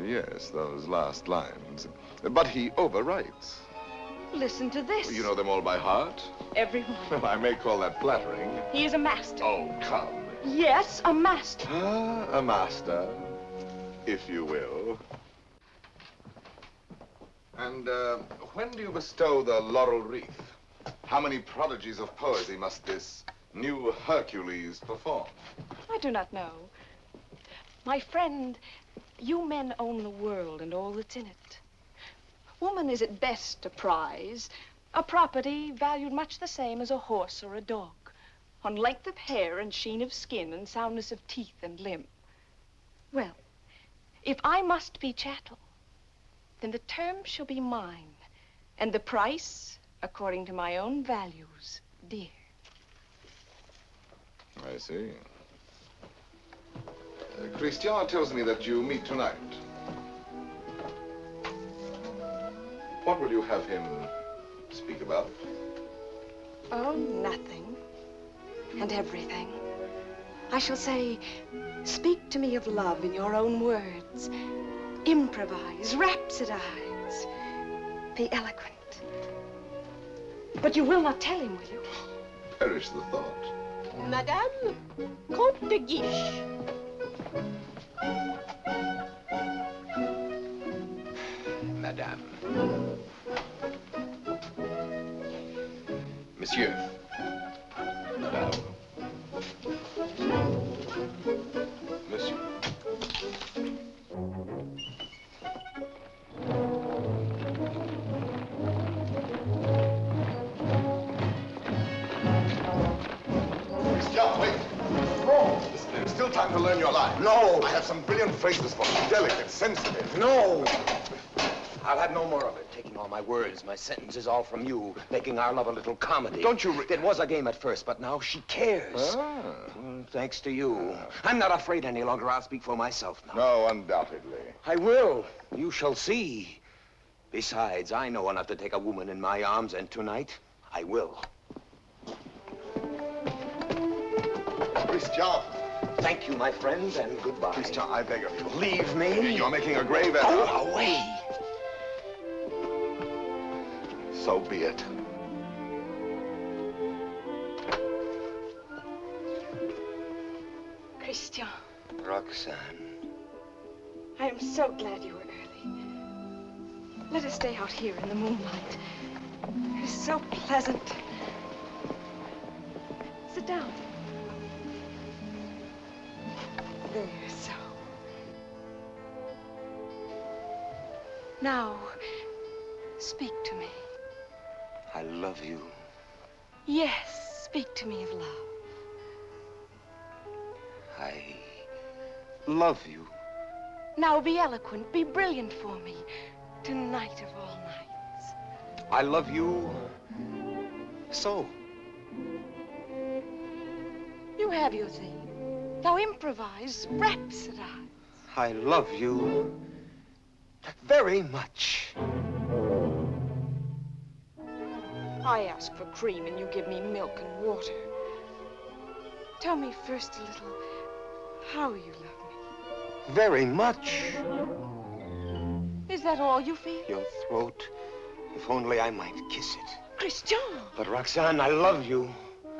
Yes, those last lines. But he overwrites. Listen to this. You know them all by heart? Every one. Well, I may call that flattering. He is a master. Oh, come. Yes, a master. Ah, a master, if you will. And when do you bestow the laurel wreath? How many prodigies of poesy must this new Hercules perform? I do not know. My friend, you men own the world and all that's in it. Woman is at best a prize, a property valued much the same as a horse or a dog, on length of hair and sheen of skin and soundness of teeth and limb. Well, if I must be chattel, then the term shall be mine, and the price according to my own values, dear. I see. Christian tells me that you meet tonight. What will you have him speak about? Oh, nothing and everything. I shall say, speak to me of love in your own words. Improvise, rhapsodize, be eloquent. But you will not tell him, will you? Perish the thought. Madame, Comte de Guiche. Madame. Monsieur. Madame. Monsieur. learn your line. No. I have some brilliant phrases for you. Delicate, sensitive. No. I'll have no more of it. Taking all my words, my sentences, all from you. Making our love a little comedy. Don't you... It was a game at first, but now she cares. Thanks to you. I'm not afraid any longer. I'll speak for myself now. No, undoubtedly. I will. You shall see. Besides, I know enough to take a woman in my arms, and tonight, I will. Christian. Thank you, my friend, and goodbye. Christian, I beg of you. Leave me. You're making a grave error. Go away. So be it. Christian, Roxanne. I am so glad you were early. Let us stay out here in the moonlight. It is so pleasant. Sit down. There, so. Now, speak to me. I love you. Yes, speak to me of love. I love you. Now be eloquent, be brilliant for me. Tonight of all nights. I love you so. You have your theme. Now improvise, rhapsodize. I love you very much. I ask for cream and you give me milk and water. Tell me first a little how you love me. Very much. Is that all you feel? Your throat. If only I might kiss it. Christian! But Roxanne, I love you.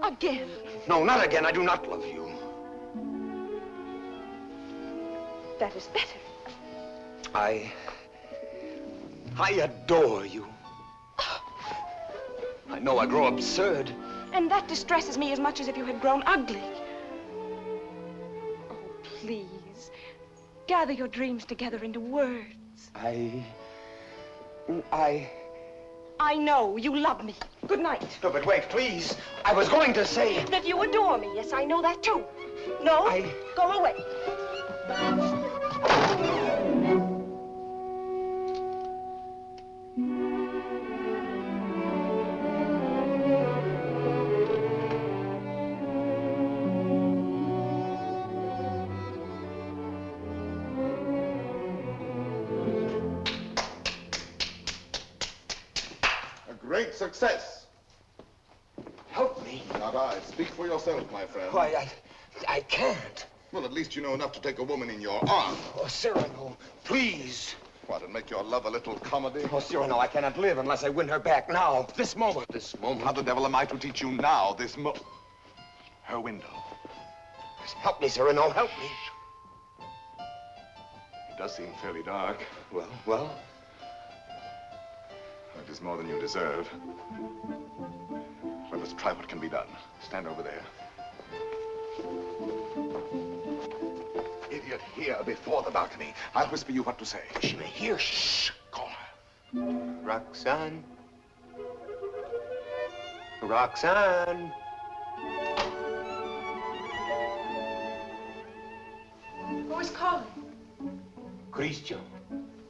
Again? No, not again. I do not love you. That is better. I adore you. I know I grow absurd. And that distresses me as much as if you had grown ugly. Oh, please. Gather your dreams together into words. I know you love me. Good night. No, but wait, please. I was going to say... That you adore me. Yes, I know that too. No, go away. Great success. Help me. Not I. Speak for yourself, my friend. Why, I can't. Well, at least you know enough to take a woman in your arms. Oh, Cyrano, please. What, and make your love a little comedy? Oh, Cyrano, I cannot live unless I win her back now. This moment. This moment. How the devil am I to teach you now, her window? Help me, Cyrano, help me. It does seem fairly dark. Well? It is more than you deserve. Well, let's try what can be done. Stand over there. Idiot, here before the balcony. I'll whisper you what to say. She may hear. Shh. Call her. Roxanne. Roxanne. Who is calling? Christian.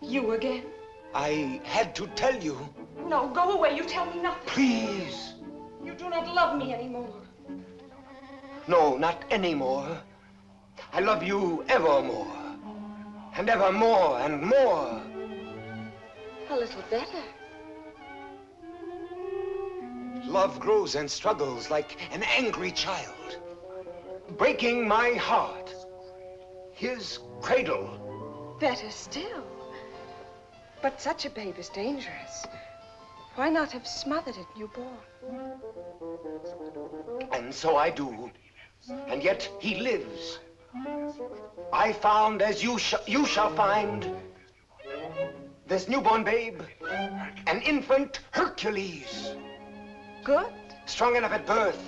You again? I had to tell you. No, go away. You tell me nothing. Please. You do not love me anymore. No, not anymore. I love you evermore. And evermore and more. A little better. Love grows and struggles like an angry child, breaking my heart. His cradle. Better still. But such a babe is dangerous. Why not have smothered it newborn? And so I do. And yet he lives. I found, as you shall find, this newborn babe, an infant Hercules. Good. Strong enough at birth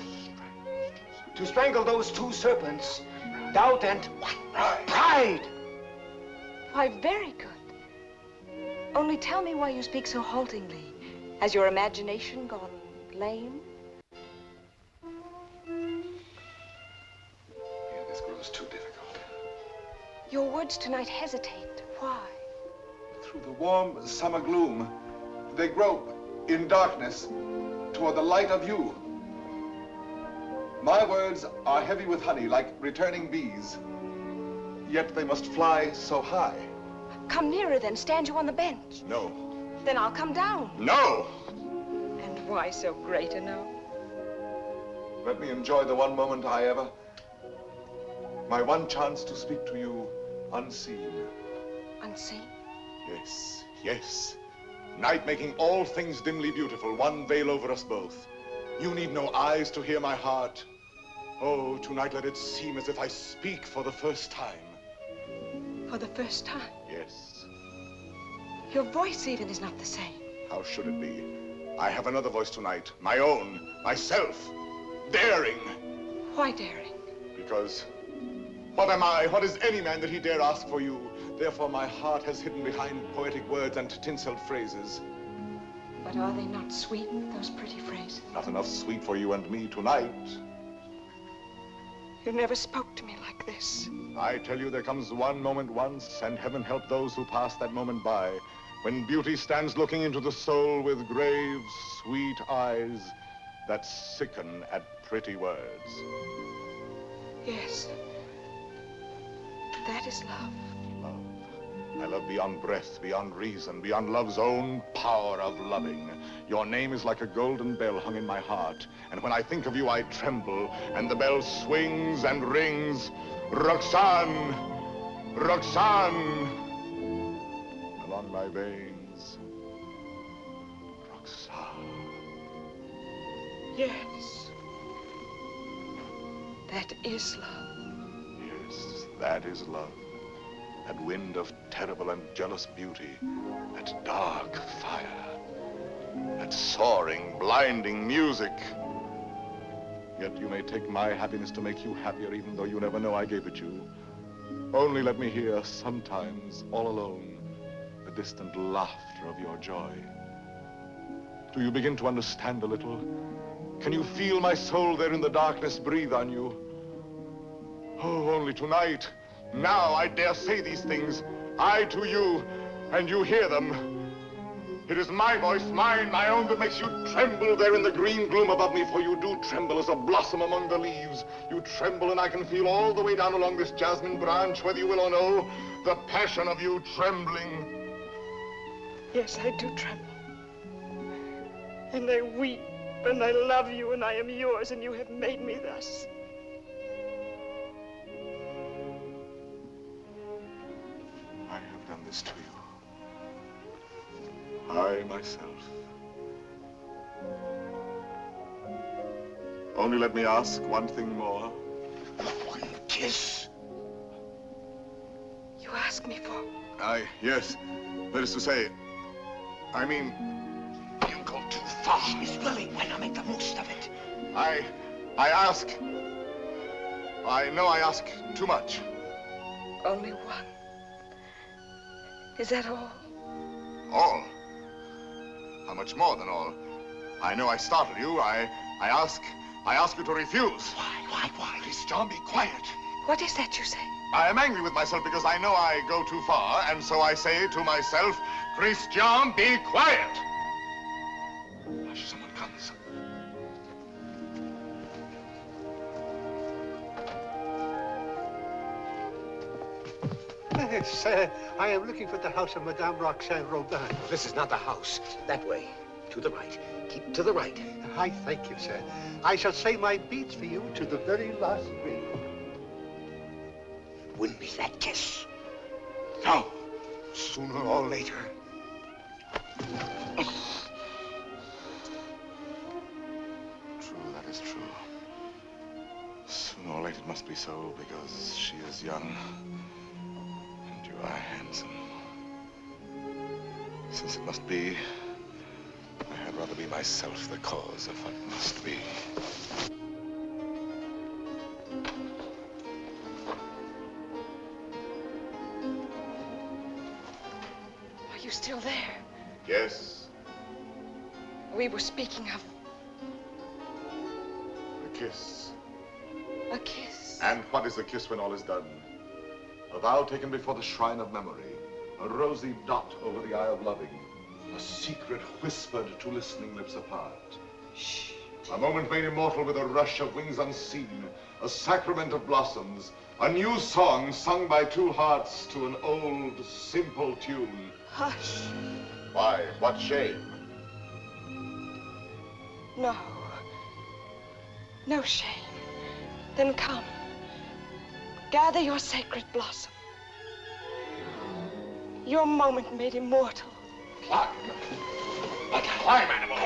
to strangle those two serpents, doubt and pride. Why, very good. Only tell me why you speak so haltingly. Has your imagination gone lame? Yeah, this grows too difficult. Your words tonight hesitate. Why? Through the warm summer gloom, they grope in darkness toward the light of you. My words are heavy with honey, like returning bees. Yet they must fly so high. Come nearer then. Stand you on the bench. No. Then I'll come down. No! And why so great a no? Let me enjoy the one moment I ever... My one chance to speak to you unseen. Unseen? Yes, yes. Night making all things dimly beautiful, one veil over us both. You need no eyes to hear my heart. Oh, tonight let it seem as if I speak for the first time. For the first time? Yes. Your voice even is not the same. How should it be? I have another voice tonight, my own, myself, daring. Why daring? Because what am I, what is any man that he dare ask for you? Therefore my heart has hidden behind poetic words and tinseled phrases. But are they not sweet, those pretty phrases? Not enough sweet for you and me tonight. You never spoke to me like this. I tell you, there comes one moment once, and heaven help those who pass that moment by, when beauty stands looking into the soul with grave, sweet eyes that sicken at pretty words. Yes. That is love. Love. I love beyond breath, beyond reason, beyond love's own power of loving. Your name is like a golden bell hung in my heart, and when I think of you, I tremble, and the bell swings and rings. Roxane! Roxane! Along my veins. Roxane. Yes. That is love. Yes, that is love. That wind of terrible and jealous beauty. That dark fire. That soaring, blinding music. Yet you may take my happiness to make you happier, even though you never know I gave it you. Only let me hear, sometimes, all alone, the distant laughter of your joy. Do you begin to understand a little? Can you feel my soul there in the darkness breathe on you? Oh, only tonight, now I dare say these things, I to you, and you hear them. It is my voice, mine, my own, that makes you tremble there in the green gloom above me, for you do tremble as a blossom among the leaves. You tremble, and I can feel all the way down along this jasmine branch, whether you will or no, the passion of you trembling. Yes, I do tremble. And I weep, and I love you, and I am yours, and you have made me thus. I have done this to you. I, myself. Only let me ask one thing more. One kiss. You ask me for? Yes. That is to say, I mean, you go too far. She's willing. Why not make the most of it? I ask. I know I ask too much. Only one. Is that all? All? How much more than all? I know I startled you. I ask you to refuse. Why? Christian, be quiet. What is that you say? I am angry with myself because I know I go too far, and so I say to myself, Christian, be quiet. Hush, someone comes. Sir, I am looking for the house of Madame Roxane Robin. This is not the house. That way. To the right. Keep to the right. I thank you, sir. I shall say my beads for you to the very last ring. Win me that kiss. No. Sooner or later. True, that is true. Sooner or later it must be so, because she is young. And you are handsome. Since it must be, I had rather be myself the cause of what must be. Are you still there? Yes. We were speaking of A kiss. a kiss. And what is a kiss when all is done? A vow taken before the shrine of memory. A rosy dot over the eye of loving. A secret whispered to listening lips apart. Shh. A moment made immortal with a rush of wings unseen. A sacrament of blossoms. A new song sung by two hearts to an old, simple tune. Hush. Why, what shame? No. No shame. Then come. Gather your sacred blossom. Your moment made immortal. Climb. Like a climb animal.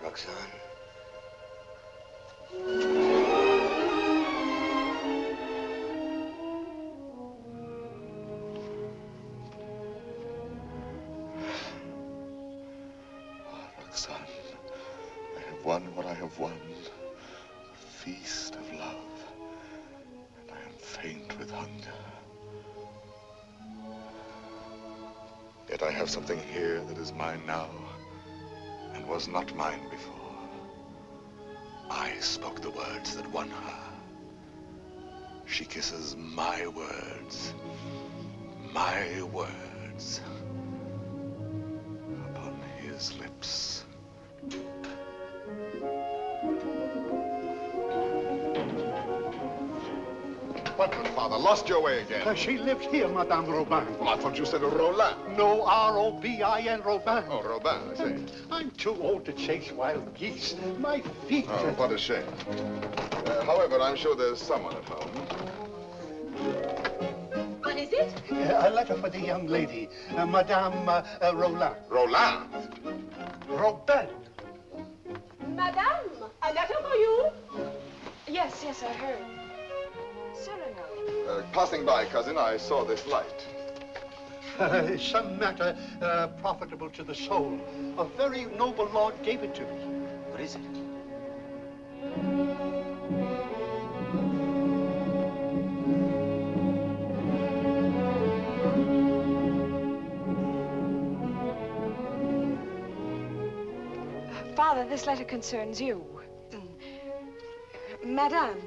Roxanne. Roxanne, I have won what I have won. A feast of love. And I am faint with hunger. Yet I have something here that is mine now and was not mine before. I spoke the words that won her. She kisses my words. My words. Upon his lips. What, good father? Lost your way again? She lives here, Madame Robin. Well, I thought you said Roland. No, R-O-B-I-N, Robin. Oh, Robin, I see. I'm too old to chase wild geese. My feet... Oh, what a shame. However, I'm sure there's someone at home. What is it? A letter for the young lady, Madame Roland. Roland? Robin. Madame, a letter for you? Yes, yes, I heard. Cyrano. Passing by, cousin, I saw this light. Some matter profitable to the soul. A very noble lord gave it to me. What is it? Father, this letter concerns you. Madame,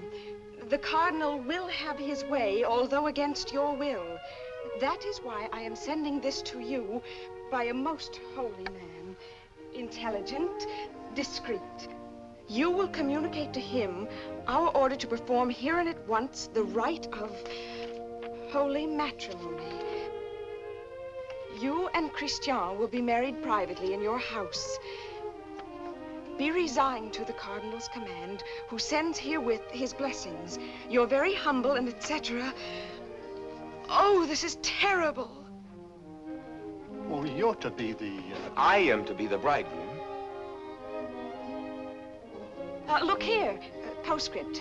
the Cardinal will have his way, although against your will. That is why I am sending this to you by a most holy man. Intelligent, discreet. You will communicate to him our order to perform here and at once the rite of holy matrimony. You and Christian will be married privately in your house. Be resigned to the Cardinal's command, who sends herewith his blessings. You're very humble and etc. Oh, this is terrible. Oh, you're to be the... I am to be the bridegroom. Look here, postscript.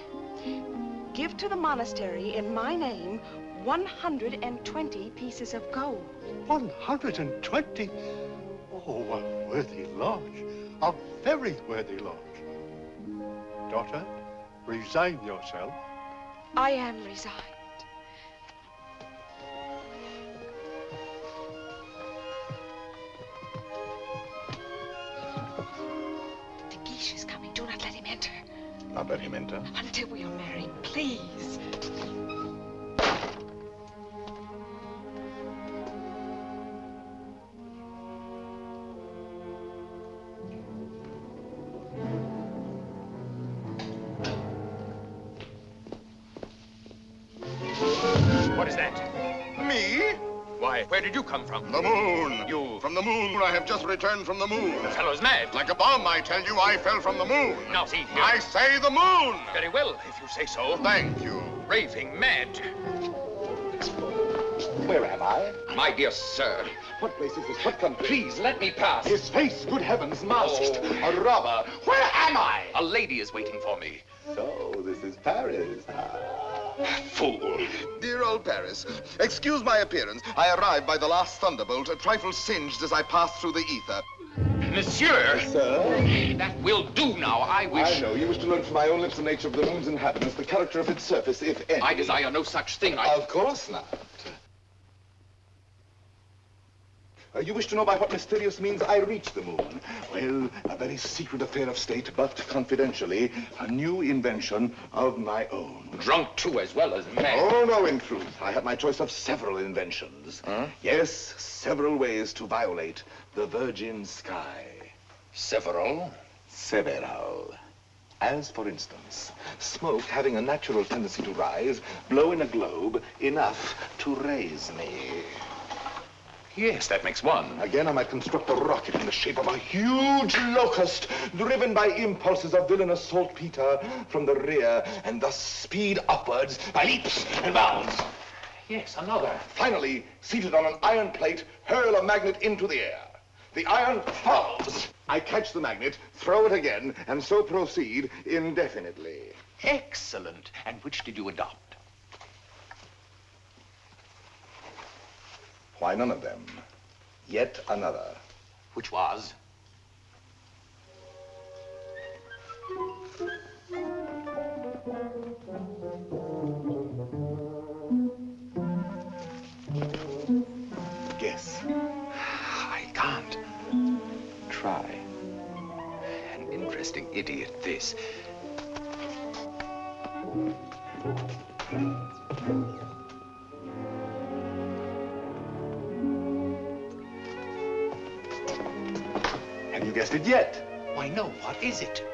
Give to the monastery in my name 120 pieces of gold. 120? Oh, a worthy lodge. A very worthy lodge. Daughter, resign yourself. I am resigned. De Guiche is coming. Do not let him enter. Not let him enter. Until we are married, please. What is that? Me? Why, where did you come from? The moon. You... From the moon. I have just returned from the moon. The fellow's mad. Like a bomb, I tell you, I fell from the moon. Now, see here. I say the moon. Very well, if you say so. Thank you. Raving mad. Where am I? My dear sir. What place is this? What country? Please, let me pass. His face, good heavens, masked. Oh. A robber. Where am I? A lady is waiting for me. So, this is Paris. Fool. Dear old Paris, excuse my appearance. I arrived by the last thunderbolt, a trifle singed as I passed through the ether. Monsieur! Sir? That will do now. I wish... I know. You wish to learn from my own lips the nature of the moon's inhabitants, the character of its surface, if any. I desire no such thing. Of course not. You wish to know by what mysterious means I reached the moon? Well, a very secret affair of state, but confidentially, a new invention of my own. Drunk too, as well as mad. Oh, no, in truth. I had my choice of several inventions. Huh? Yes, several ways to violate the virgin sky. Several? Several. As, for instance, smoke having a natural tendency to rise, blow in a globe enough to raise me. Yes, that makes one. Again, I might construct a rocket in the shape of a huge locust, driven by impulses of villainous saltpeter from the rear, and thus speed upwards by leaps and bounds. Yes, another. Finally, seated on an iron plate, hurl a magnet into the air. The iron falls. I catch the magnet, throw it again, and so proceed indefinitely. Excellent. And which did you adopt? Why, none of them. Yet another. Which was? Guess. I can't. Try. An interesting idiot, this. Have you guessed it yet? Why, no. What is it?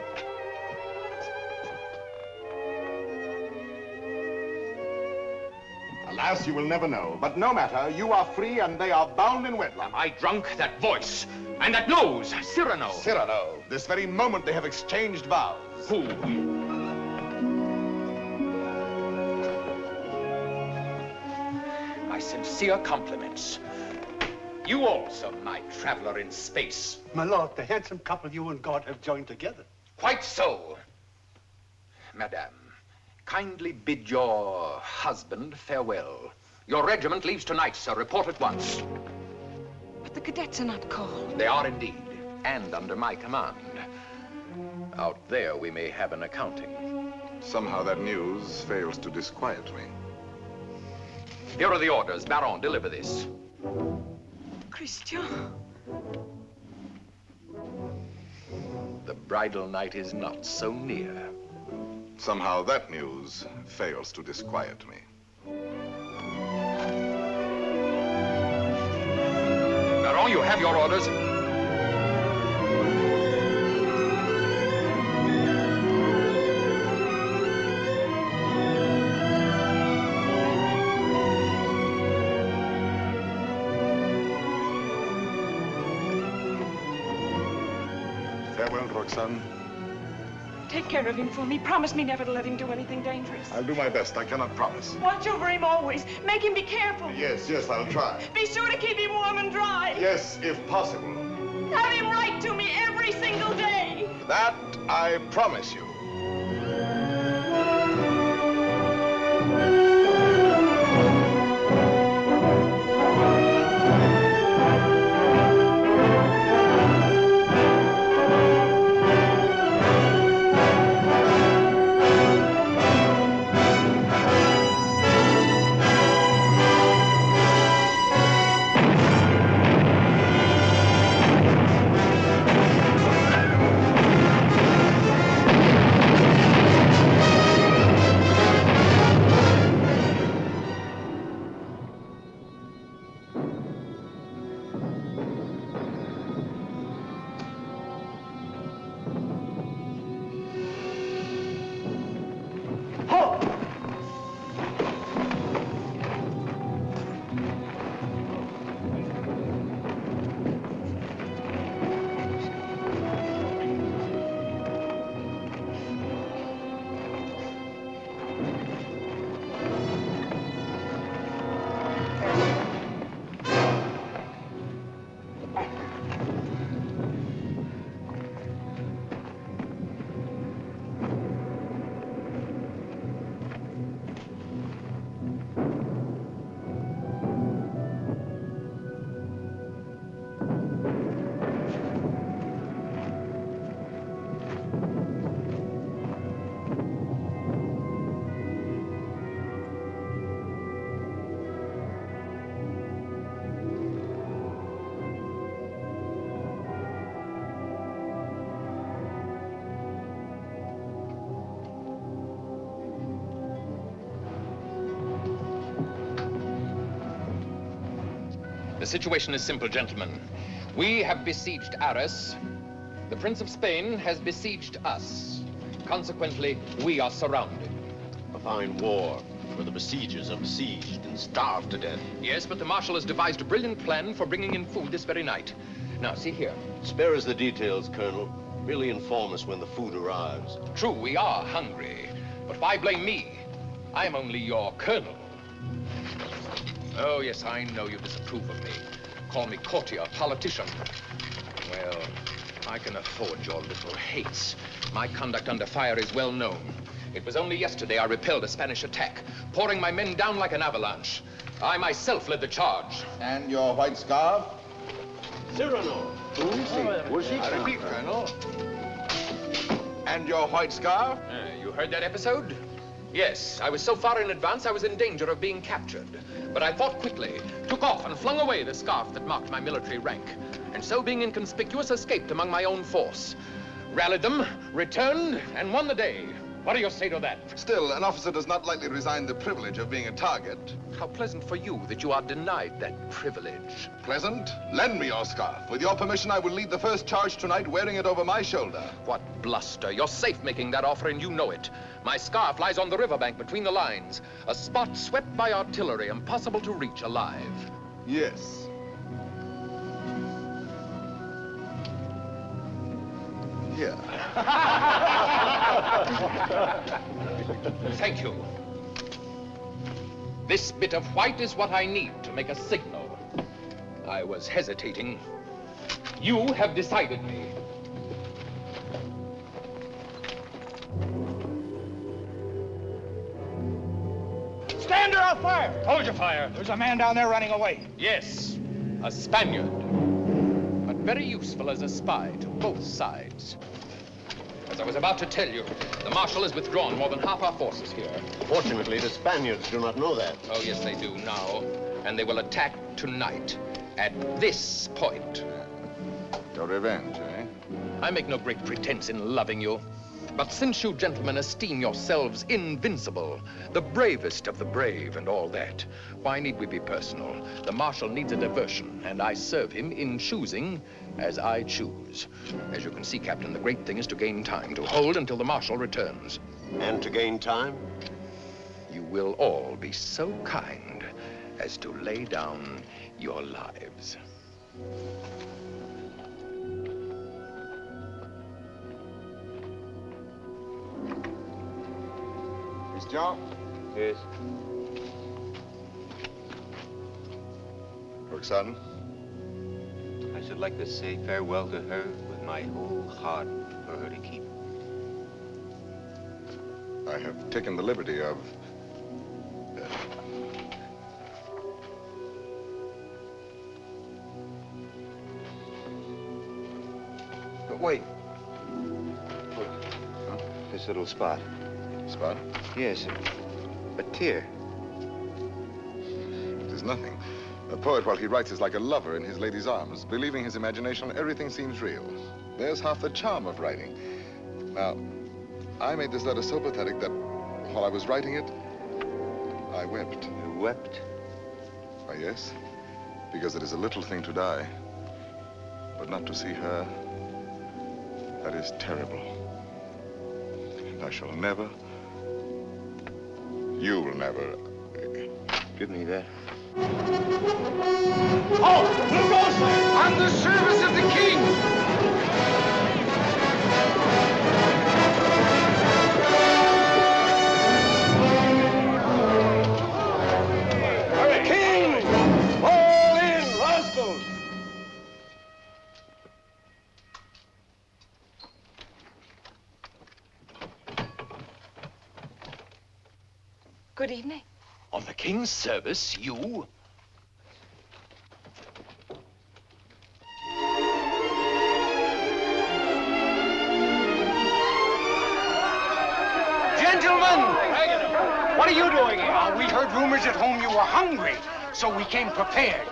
Alas, you will never know. But no matter, you are free and they are bound in wedlock. Am I drunk? That voice. And that nose. Cyrano. Cyrano. This very moment they have exchanged vows. Who? My sincere compliments. You also, my traveler in space. My lord, the handsome couple you and God have joined together. Quite so. Madame, kindly bid your husband farewell. Your regiment leaves tonight, sir. Report at once. But the cadets are not called. They are indeed, and under my command. Out there we may have an accounting. Somehow that news fails to disquiet me. Here are the orders. Baron, deliver this. Christian. The bridal night is not so near. Somehow that news fails to disquiet me. Baron, you have your orders. Farewell, Roxanne. Take care of him for me. Promise me never to let him do anything dangerous. I'll do my best. I cannot promise. Watch over him always. Make him be careful. Yes, I'll try. Be sure to keep him warm and dry. Yes, if possible. Have him write to me every single day. That I promise you. The situation is simple, gentlemen. We have besieged Arras. The Prince of Spain has besieged us. Consequently, we are surrounded. A fine war, where the besiegers are besieged and starved to death. Yes, but the Marshal has devised a brilliant plan for bringing in food this very night. Now, see here. Spare us the details, Colonel. Merely inform us when the food arrives. True, we are hungry. But why blame me? I'm only your colonel. Oh, yes, I know you disapprove of me. Call me courtier, politician. Well, I can afford your little hates. My conduct under fire is well known. It was only yesterday I repelled a Spanish attack, pouring my men down like an avalanche. I myself led the charge. And your white scarf? Cyrano. I repeat, Colonel. And your white scarf? You heard that episode? Yes, I was so far in advance I was in danger of being captured. But I thought quickly, took off and flung away the scarf that marked my military rank. And so being inconspicuous, escaped among my own force. Rallied them, returned, and won the day. What do you say to that? Still, an officer does not lightly resign the privilege of being a target. How pleasant for you that you are denied that privilege. Pleasant? Lend me your scarf. With your permission, I will lead the first charge tonight wearing it over my shoulder. What bluster. You're safe making that offer, and you know it. My scarf lies on the riverbank between the lines, a spot swept by artillery, impossible to reach alive. Yes. Here. Thank you. This bit of white is what I need to make a signal. I was hesitating. You have decided me. Stand or I'll fire! Hold your fire. There's a man down there running away. Yes, a Spaniard. But very useful as a spy to both sides. As I was about to tell you, the Marshal has withdrawn more than half our forces here. Fortunately, the Spaniards do not know that. Oh, yes, they do now. And they will attack tonight, at this point. Your revenge, eh? I make no great pretense in loving you. But since you gentlemen esteem yourselves invincible, the bravest of the brave and all that, why need we be personal? The Marshal needs a diversion, and I serve him in choosing as I choose. As you can see, Captain, the great thing is to gain time, to hold until the Marshal returns. And to gain time? You will all be so kind as to lay down your lives. Miss John? Yes. Roxanne? I should like to say farewell to her with my whole heart for her to keep. I have taken the liberty of... But wait. Huh? This little spot. Spot? Yes, a tear. It is nothing. A poet, while he writes, is like a lover in his lady's arms. Believing his imagination, everything seems real. There's half the charm of writing. Now, I made this letter so pathetic that while I was writing it, I wept. You wept? Why, yes. Because it is a little thing to die. But not to see her, that is terrible. And I shall never... You will never... Give me that. Oh, who goes there? On the service of the king! King! Fall in, rascals! Good evening. On the king's service, you? Gentlemen! What are you doing here? We heard rumors at home you were hungry, so we came prepared.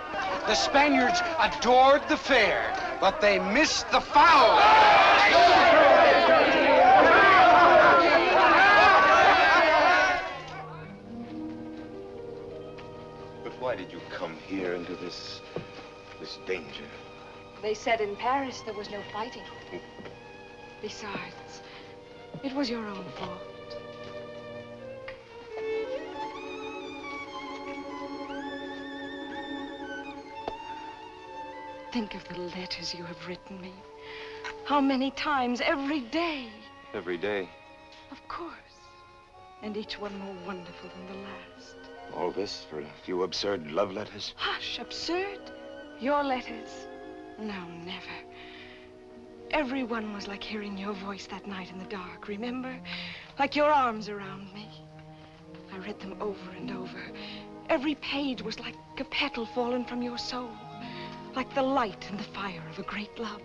The Spaniards adored the fare, but they missed the fowl. But why did you come here into this this danger. They said in Paris there was no fighting. Besides, it was your own fault. Think of the letters you have written me. How many times, every day. Every day. Of course. And each one more wonderful than the last. All this for a few absurd love letters? Hush, absurd? Your letters? No, never. Every one was like hearing your voice that night in the dark, remember? Like your arms around me. I read them over and over. Every page was like a petal fallen from your soul. Like the light and the fire of a great love.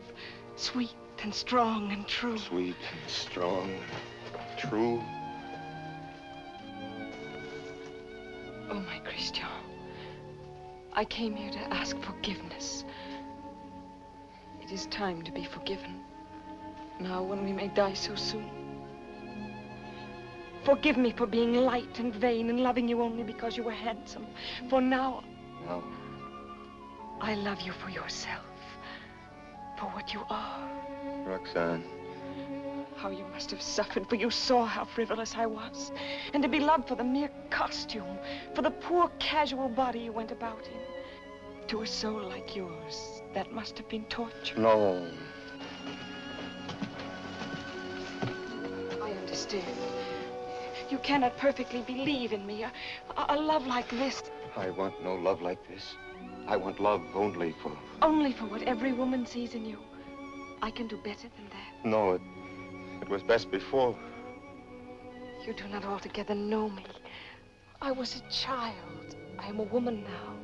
Sweet and strong and true. Sweet and strong, true. Oh, my Christian. I came here to ask forgiveness. It is time to be forgiven. Now, when we may die so soon. Forgive me for being light and vain and loving you only because you were handsome. For now... No. I love you for yourself. For what you are. Roxanne. How you must have suffered, for you saw how frivolous I was. And to be loved for the mere costume, for the poor casual body you went about in. To a soul like yours, that must have been torture. No. I understand. You cannot perfectly believe in me. A love like this. I want no love like this. I want love only for... Only for what every woman sees in you. I can do better than that. No, it was best before. You do not altogether know me. I was a child. I am a woman now.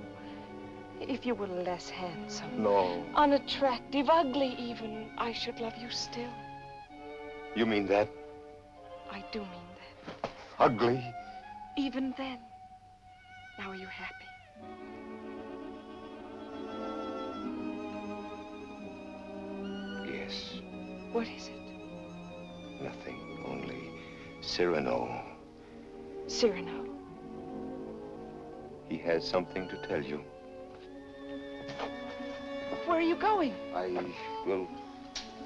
If you were less handsome... No. Unattractive, ugly even, I should love you still. You mean that? I do mean that. Ugly? Even then. Now are you happy? Yes. What is it? Nothing, only Cyrano. Cyrano? He has something to tell you. Where are you going? I will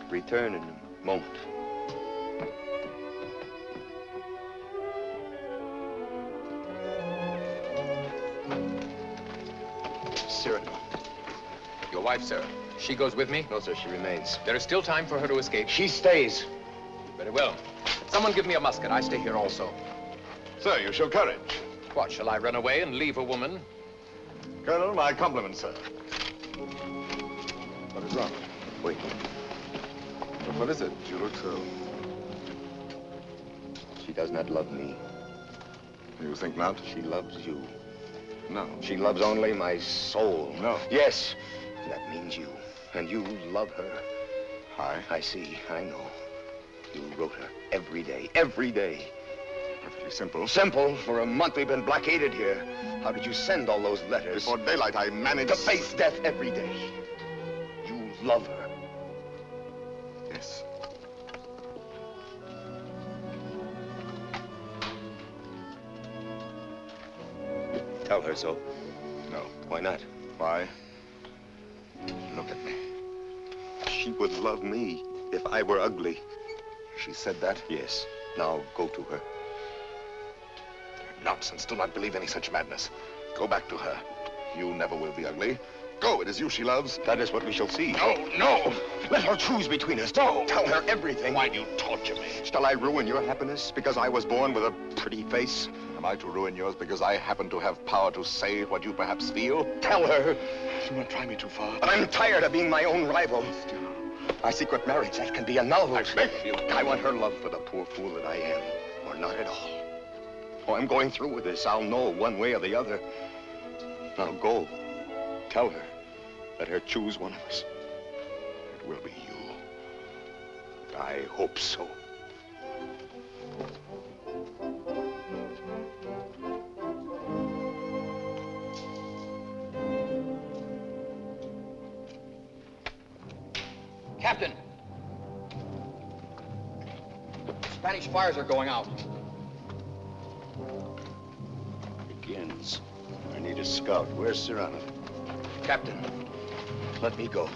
return in a moment. Cyrano. Your wife, sir. She goes with me? No, sir, she remains. There is still time for her to escape. She stays. Very well. Someone give me a musket. I stay here also. Sir, you show courage. What, shall I run away and leave a woman? Colonel, my compliments, sir. What is wrong? Wait. But what is it? You look so... She does not love me. You think not? She loves you. No. She loves only my soul. No. Yes. That means you. And you love her. I see. I know. You wrote her every day. Every day. Perfectly simple. Simple? For a month we've been blockaded here. How did you send all those letters? Before daylight, I managed... To face death every day. You love her. Yes. Tell her so. No. Why not? Why? Look at me. She would love me if I were ugly. She said that? Yes. Now go to her. Nonsense. Do not believe any such madness. Go back to her. You never will be ugly. Go. It is you she loves. That is what we shall see. No, no. Let her choose between us. No. Tell her everything. Why do you torture me? Shall I ruin your happiness because I was born with a pretty face? Am I to ruin yours because I happen to have power to say what you perhaps feel? Tell her. Do not try me too far. But I'm tired of being my own rival. Our secret marriage, that can be annulled. I beg of you. I want her love for the poor fool that I am, or not at all. Oh, I'm going through with this. I'll know one way or the other. Now go. Tell her. Let her choose one of us. It will be you. I hope so. Captain! Spanish fires are going out. Begins. I need a scout. Where's Cyrano? Captain, let me go.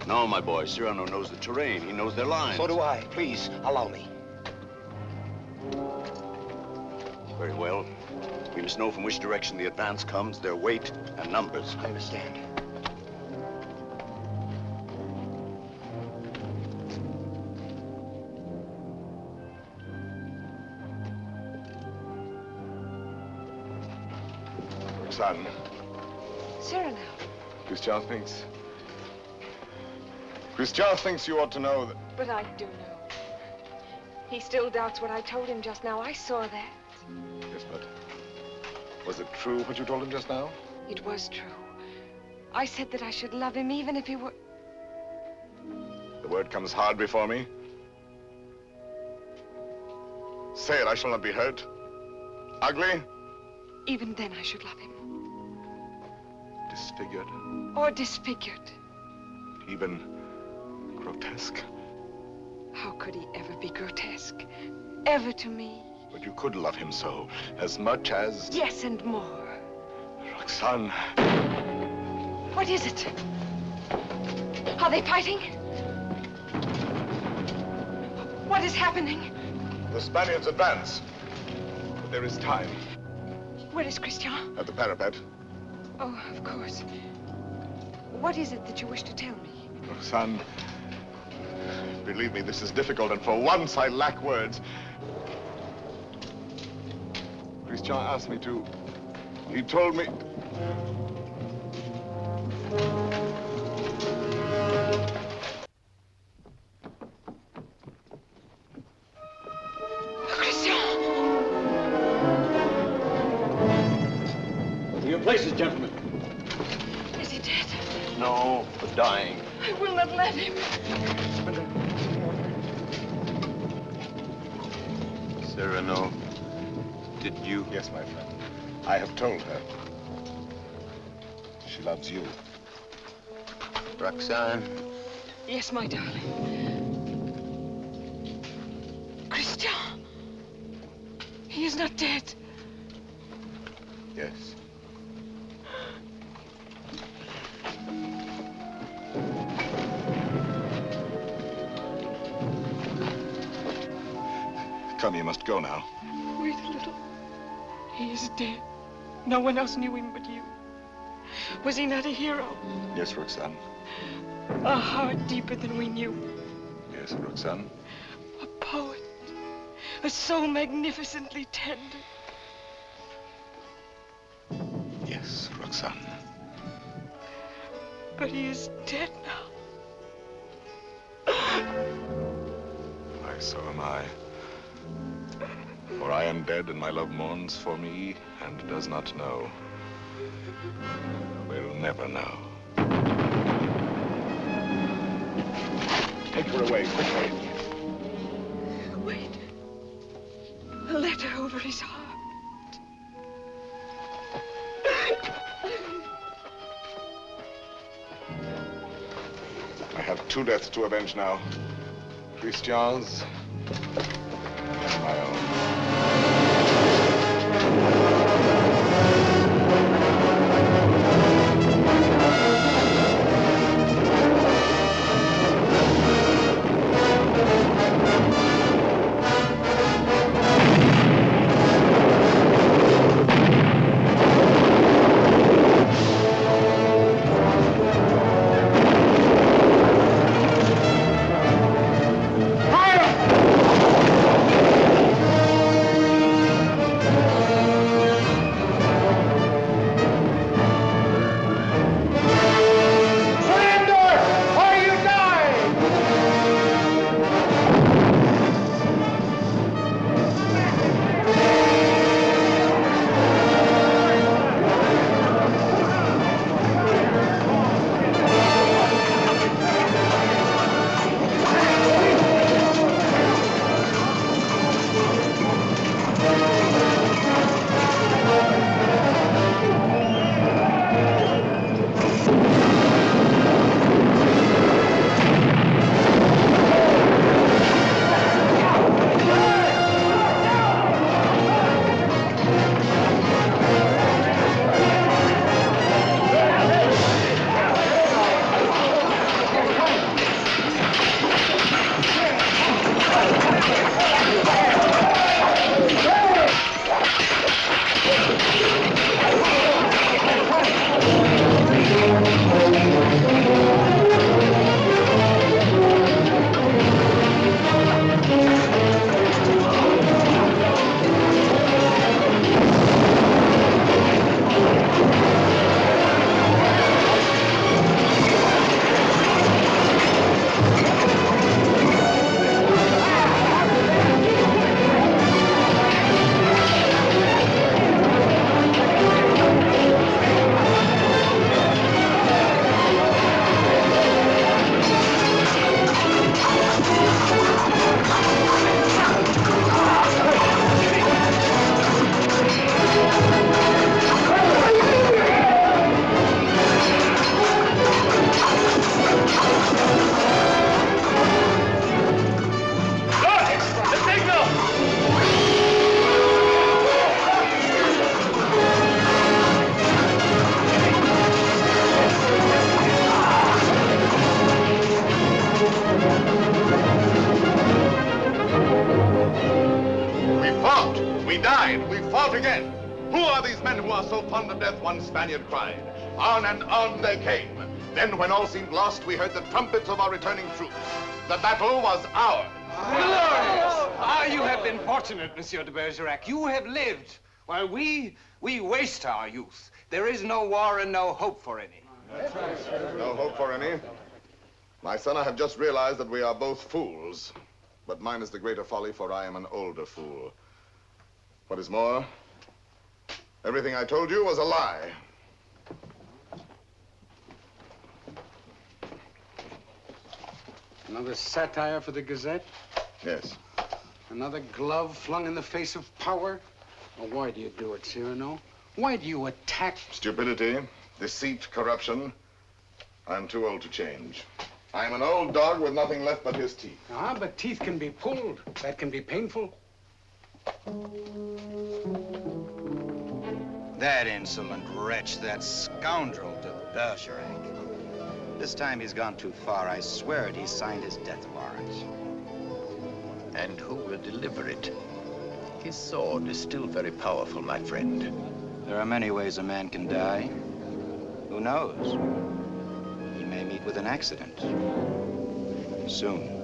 No, my boy. Cyrano knows the terrain. He knows their lines. So do I. Please, allow me. Very well. We must know from which direction the advance comes, their weight and numbers. I understand. Son. Cyrano. Christian thinks you ought to know that... But I do know. He still doubts what I told him just now. I saw that. Yes, but was it true what you told him just now? It was true. I said that I should love him even if he were... The word comes hard before me. Say it, I shall not be hurt. Ugly? Even then I should love him. Disfigured? Or disfigured. Even grotesque? How could he ever be grotesque? Ever to me? But you could love him so, as much as... Yes, and more. Roxane. What is it? Are they fighting? What is happening? The Spaniards advance. But there is time. Where is Christian? At the parapet. Oh, of course. What is it that you wish to tell me? Roxane, believe me, this is difficult, and for once I lack words. Christian asked me to... He told me... To your places, gentlemen. Is he dead? No, but dying. I will not let him. Cyrano, did you... Yes, my friend. I have told her. She loves you. Roxane? Yes, my darling. Christian! He is not dead. Yes. Come, you must go now. Wait a little. He is dead. No one else knew him but you. Was he not a hero? Yes, Roxane. A heart deeper than we knew. Yes, Roxane. A poet. A soul magnificently tender. Yes, Roxane. But he is dead now. Why, so am I. For I am dead, and my love mourns for me, and does not know. Will never know. Take her away, quickly. Wait. A letter over his heart. I have two deaths to avenge now. Christian's and my own. Fire! We fought, we died, we fought again. Who are these men who are so fond of death? One Spaniard cried. On and on they came. Then when all seemed lost, we heard the trumpets of our returning troops. The battle was ours. Glorious! Ah, you have been fortunate, Monsieur de Bergerac. You have lived, while we waste our youth. There is no war and no hope for any. No hope for any? My son, I have just realized that we are both fools. But mine is the greater folly, for I am an older fool. What is more, everything I told you was a lie. Another satire for the Gazette? Yes. Another glove flung in the face of power? Well, why do you do it, Cyrano? Why do you attack? Stupidity, deceit, corruption. I'm too old to change. I'm an old dog with nothing left but his teeth. Ah, but teeth can be pulled. That can be painful. That insolent wretch, that scoundrel de Bergerac. This time he's gone too far. I swear it, he signed his death warrant. And who will deliver it? His sword is still very powerful, my friend. There are many ways a man can die. Who knows? He may meet with an accident. Soon.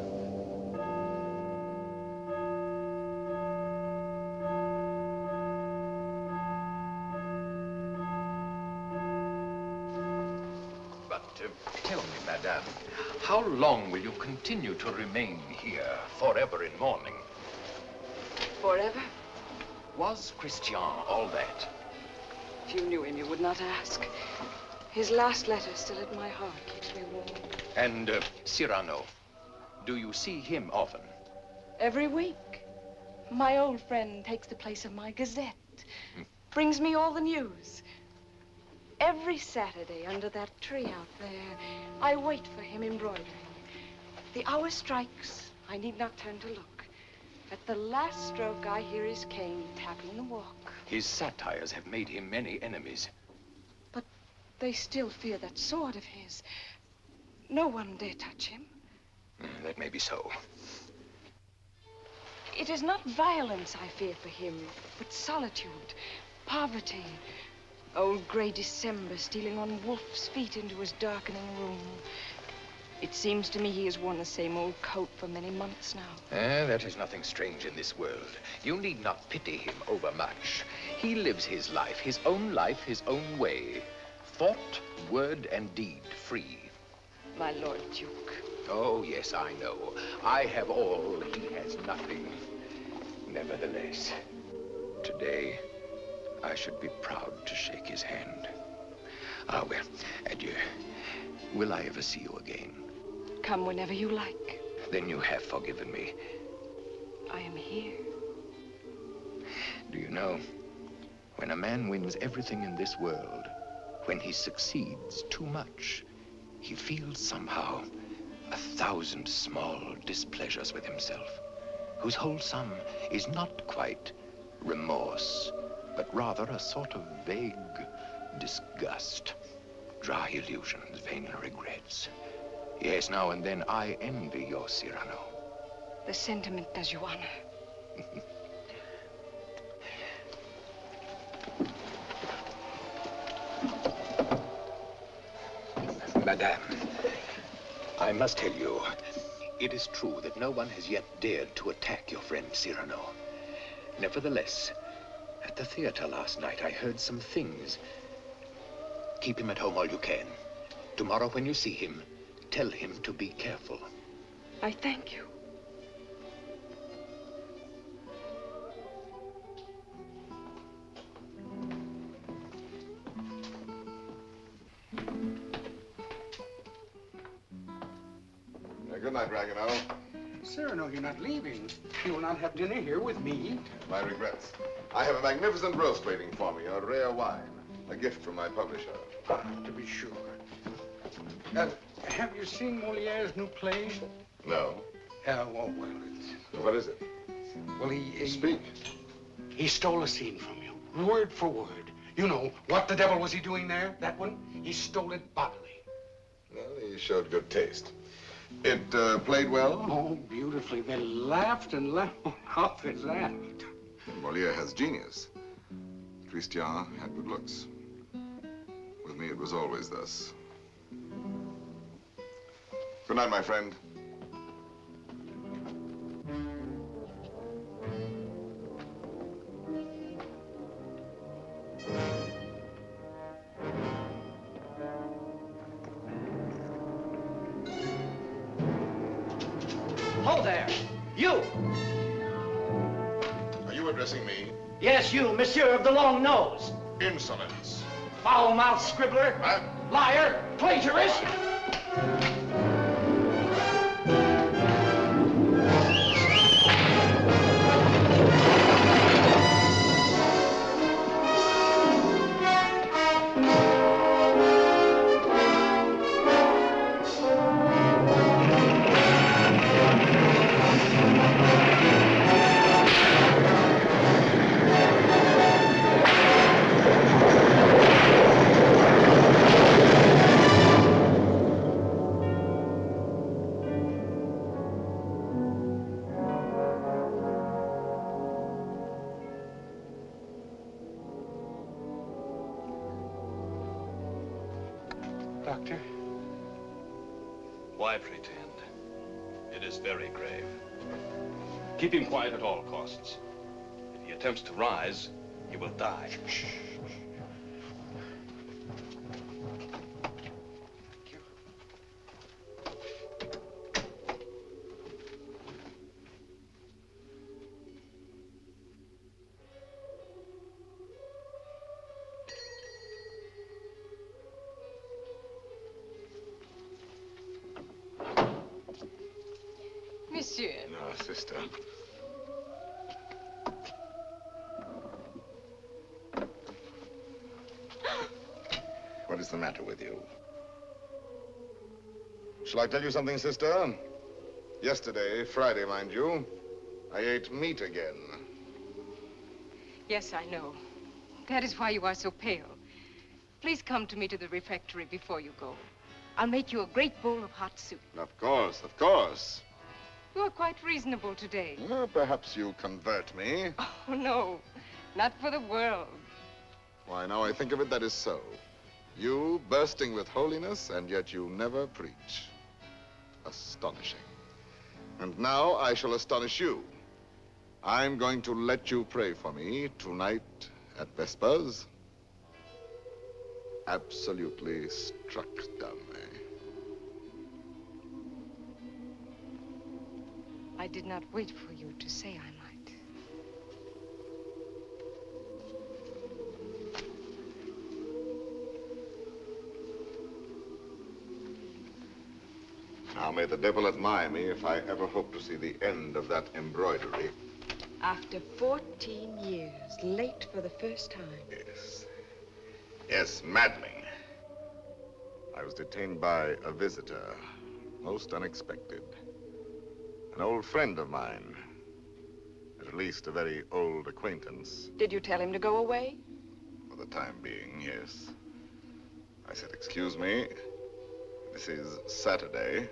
Tell me, madame, how long will you continue to remain here, forever in mourning? Forever? Was Christian all that? If you knew him, you would not ask. His last letter still at my heart keeps me warm. And Cyrano, do you see him often? Every week. My old friend takes the place of my Gazette. Brings me all the news. Every Saturday under that tree out there, I wait for him embroidering. The hour strikes, I need not turn to look. At the last stroke, I hear his cane tapping the walk. His satires have made him many enemies. But they still fear that sword of his. No one dare touch him. That may be so. It is not violence I fear for him, but solitude, poverty. Old gray December stealing on wolf's feet into his darkening room. It seems to me he has worn the same old coat for many months now. That is nothing strange in this world. You need not pity him overmuch. He lives his life, his own way. Thought, word, and deed free. My Lord Duke. Oh, yes, I know. I have all, he has nothing. Nevertheless, today, I should be proud to shake his hand. Ah, well, adieu. Will I ever see you again? Come whenever you like. Then you have forgiven me. I am here. Do you know, when a man wins everything in this world, when he succeeds too much, he feels somehow 1,000 small displeasures with himself, whose whole sum is not quite remorse, but rather a sort of vague disgust, dry illusions, vain regrets. Yes, now and then I envy your Cyrano. The sentiment does you honor. Madame, I must tell you, it is true that no one has yet dared to attack your friend Cyrano. Nevertheless, at the theater last night, I heard some things. Keep him at home all you can. Tomorrow when you see him, tell him to be careful. I thank you. Good night, Ragueneau. Cyrano, you're not leaving. You will not have dinner here with me. My regrets. I have a magnificent roast waiting for me, a rare wine. A gift from my publisher. Ah, to be sure. Have you seen Moliere's new play? No. Oh, well, it's... What is it? Well, he... Speak. He stole a scene from you, word for word. You know, what the devil was he doing there, that one? He stole it bodily. Well, he showed good taste. It played well? Oh, beautifully. They laughed and laughed. How they laughed. Molière has genius. Christian had good looks. With me, it was always thus. Good night, my friend. Hold there! You! Are you addressing me? Yes, you, Monsieur of the Long Nose. Insolence. Foul-mouthed scribbler. Liar. Plagiarist. Doctor? Why pretend? It is very grave. Keep him quiet at all costs. If he attempts to rise, he will die. Monsieur. No, sister. What is the matter with you? Shall I tell you something, sister? Yesterday, Friday, mind you, I ate meat again. Yes, I know. That is why you are so pale. Please come to me to the refectory before you go. I'll make you a great bowl of hot soup. Of course, of course. You are quite reasonable today. Well, perhaps you convert me. Oh, no. Not for the world. Why, now I think of it, that is so. You bursting with holiness, and yet you never preach. Astonishing. And now I shall astonish you. I'm going to let you pray for me tonight at Vespers. Absolutely struck dumb, eh? I did not wait for you to say I might. Now may the devil admire me if I ever hope to see the end of that embroidery. After 14 years, late for the first time. Yes. Yes, maddening. I was detained by a visitor, most unexpected. An old friend of mine. At least a very old acquaintance. Did you tell him to go away? For the time being, yes. I said, excuse me, this is Saturday.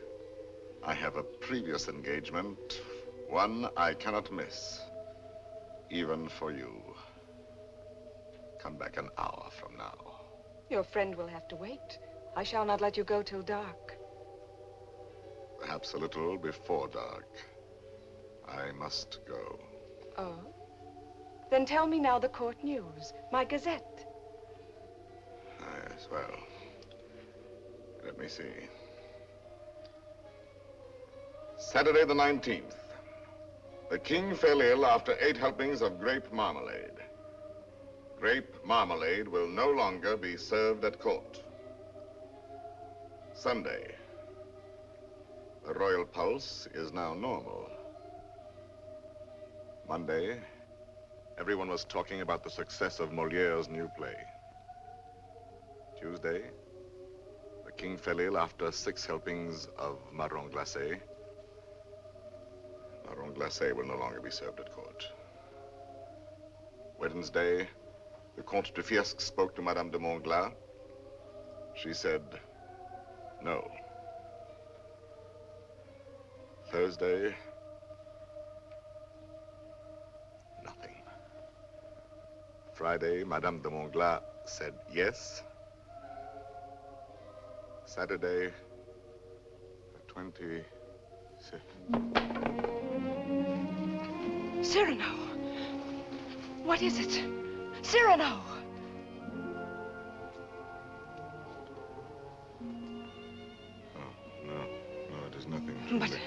I have a previous engagement, one I cannot miss, even for you. Come back an hour from now. Your friend will have to wait. I shall not let you go till dark. Perhaps a little before dark. I must go. Oh? Then tell me now the court news, my Gazette. Yes, well, let me see. Saturday the 19th. The king fell ill after 8 helpings of grape marmalade. Grape marmalade will no longer be served at court. Sunday. The royal pulse is now normal. Monday, everyone was talking about the success of Molière's new play. Tuesday, the king fell ill after 6 helpings of marron glacé. Marron glacé will no longer be served at court. Wednesday, the Comte de Fiesque spoke to Madame de Montglat. She said, no. Thursday, nothing. Friday, Madame de Montglat said yes. Saturday, the 25th. Cyrano! What is it? Cyrano! No, it is nothing. But... truly.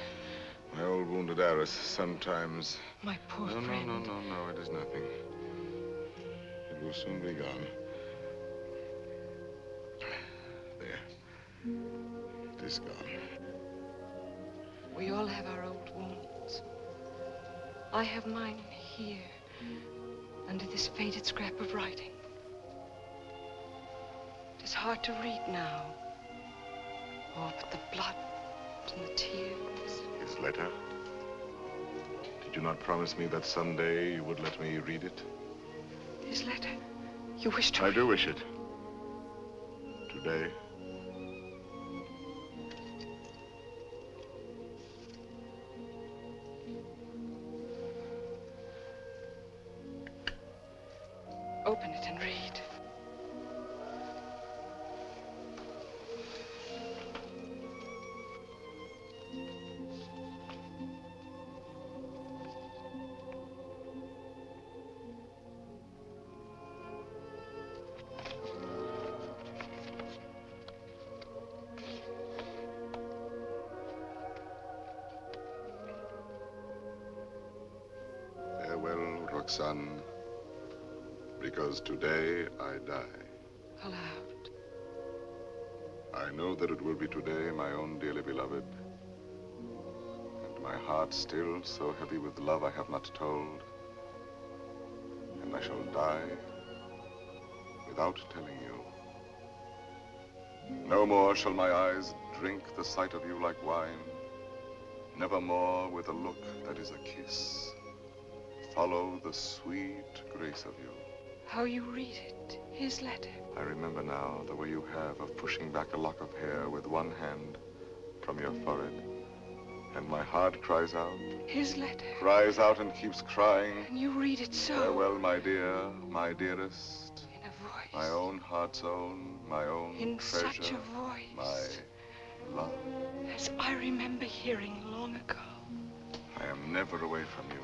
My old wounded heiress sometimes... My poor friend. No, it is nothing. It will soon be gone. There. It is gone. We all have our old wounds. I have mine here, under this faded scrap of writing. It is hard to read now. Oh, but the blood and the tears. His letter? Did you not promise me that someday you would let me read it? His letter? You wish to... I do wish it. Today. Open it and read. Farewell, Roxane. Because today I die. Aloud. I know that it will be today, my own dearly beloved. And my heart still so heavy with love I have not told. And I shall die without telling you. No more shall my eyes drink the sight of you like wine. Nevermore with a look that is a kiss. Follow the sweet grace of you. How you read it, his letter. I remember now the way you have of pushing back a lock of hair with one hand from your forehead. And my heart cries out. His letter. Cries out and keeps crying. And you read it so. Farewell, my dear, my dearest. In a voice. My own heart's own, my own in treasure. Such a voice. My love. As I remember hearing long ago. I am never away from you.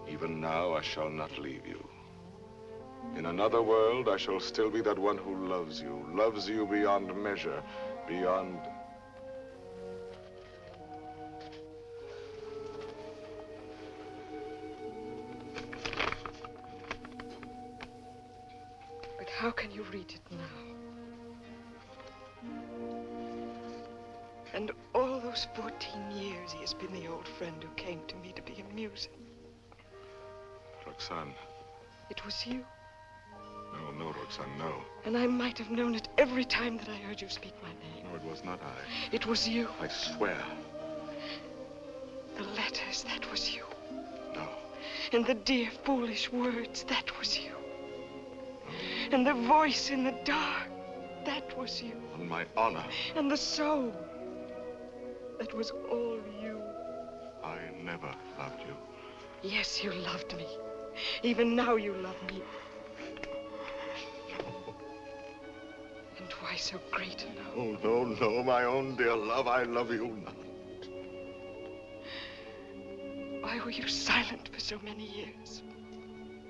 Even now, I shall not leave you. In another world, I shall still be that one who loves you beyond measure, beyond... But how can you read it now? And all those 14 years, he has been the old friend who came to me to be amusing. Roxane. It was you. No, Roxane, no. And I might have known it every time that I heard you speak my name. No, it was not I. It was you. I swear. The letters, that was you. No. And the dear, foolish words, that was you. And the voice in the dark, that was you. On my honor. And the soul, that was all you. I never loved you. Yes, you loved me. Even now you love me. And why so great a love? Oh, no, my own dear love, I love you not. Why were you silent for so many years?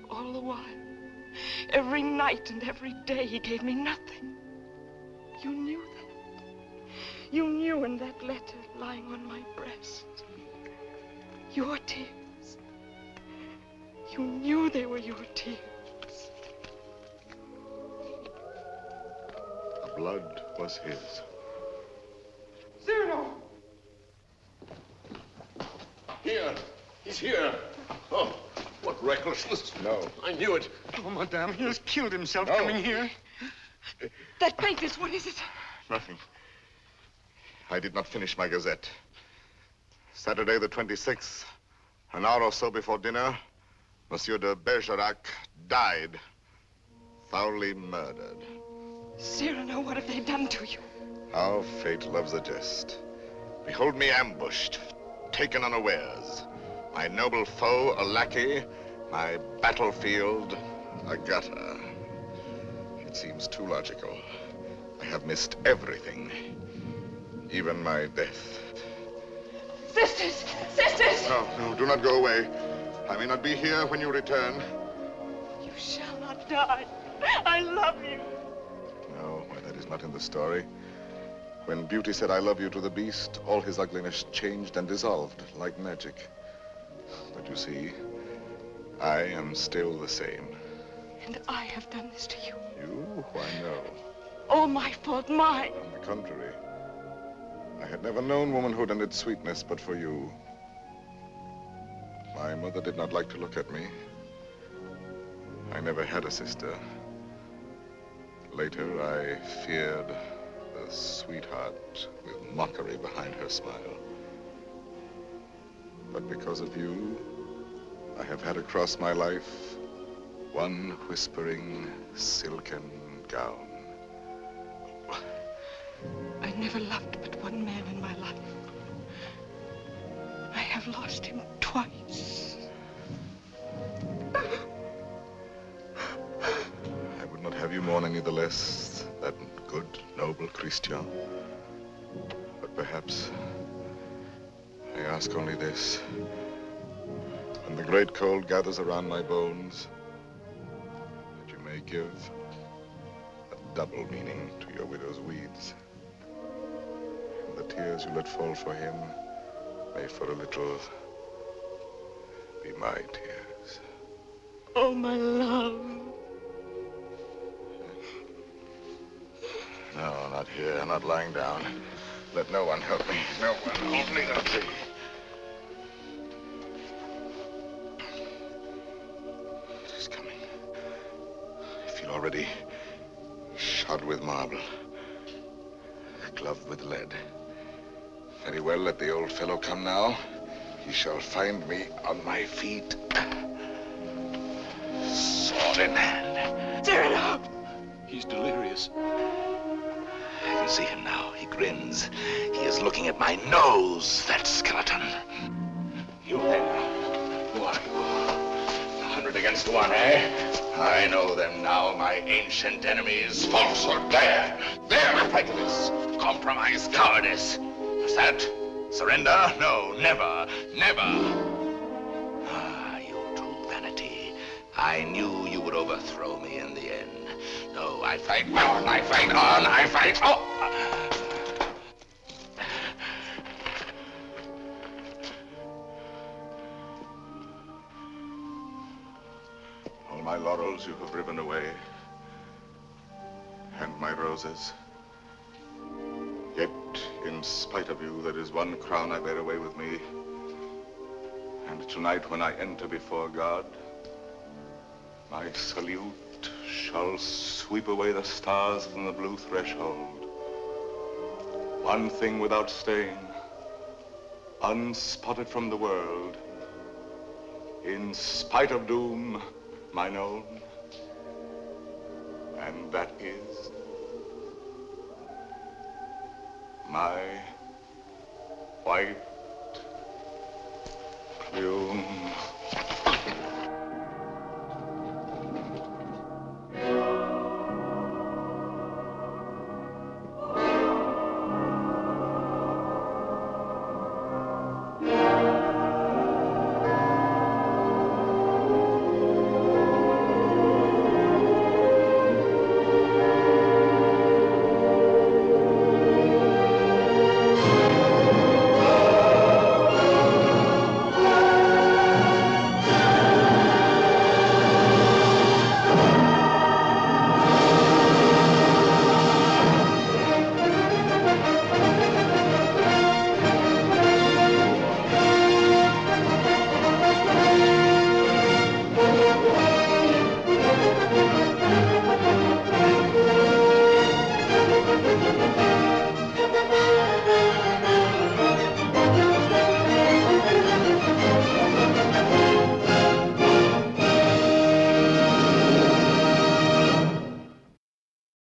All the while, every night and every day, he gave me nothing. You knew that. You knew in that letter lying on my breast. Your tears. You knew they were your tears. The blood was his. Cyrano! Here. He's here. Oh, what recklessness. No. I knew it. Oh, madame, he has killed himself No. coming here. That painters, what is it? Nothing. I did not finish my gazette. Saturday the 26th, an hour or so before dinner, Monsieur de Bergerac died, foully murdered. Cyrano, what have they done to you? How fate loves a jest. Behold me ambushed, taken unawares. My noble foe, a lackey, my battlefield, Agatha. It seems too logical. I have missed everything. Even my death. Sisters! Sisters! No, no, do not go away. I may not be here when you return. You shall not die. I love you. No, why, that is not in the story. When Beauty said I love you to the beast, all his ugliness changed and dissolved like magic. But you see, I am still the same. And I have done this to you. You? Why, no. All my fault, mine. On the contrary. I had never known womanhood and its sweetness but for you. My mother did not like to look at me. I never had a sister. Later, I feared the sweetheart with mockery behind her smile. But because of you, I have had across my life one whispering silken gown. I never loved but one man in my life. I have lost him twice. I would not have you mourn any the less that good, noble Christian. But perhaps I ask only this. When the great cold gathers around my bones, that you may give a double meaning to your widow's weeds. And the tears you let fall for him may for a little be my tears. Oh, my love. No, not here, not lying down. Let no one help me. No one, only the tree. It is coming. I feel already shod with marble, gloved with lead. Very well, let the old fellow come now. He shall find me on my feet. Sword in hand. Cyrano! He's delirious. I can see him now. He grins. He is looking at my nose, that skeleton. You there. Who are you? 100 against 1, eh? I know them now, my ancient enemies. Falsehood, there. There, prejudice. Compromise, cowardice. What's that? Surrender? No, never, never. Ah, you true vanity. I knew you would overthrow me in the end. No, I fight on, I fight on, I fight on. All my laurels you have riven away, and my roses. Yet, in spite of you, there is one crown I bear away with me. And tonight, when I enter before God, my salute shall sweep away the stars from the blue threshold. One thing without stain, unspotted from the world, in spite of doom, mine own, and that is my white plume.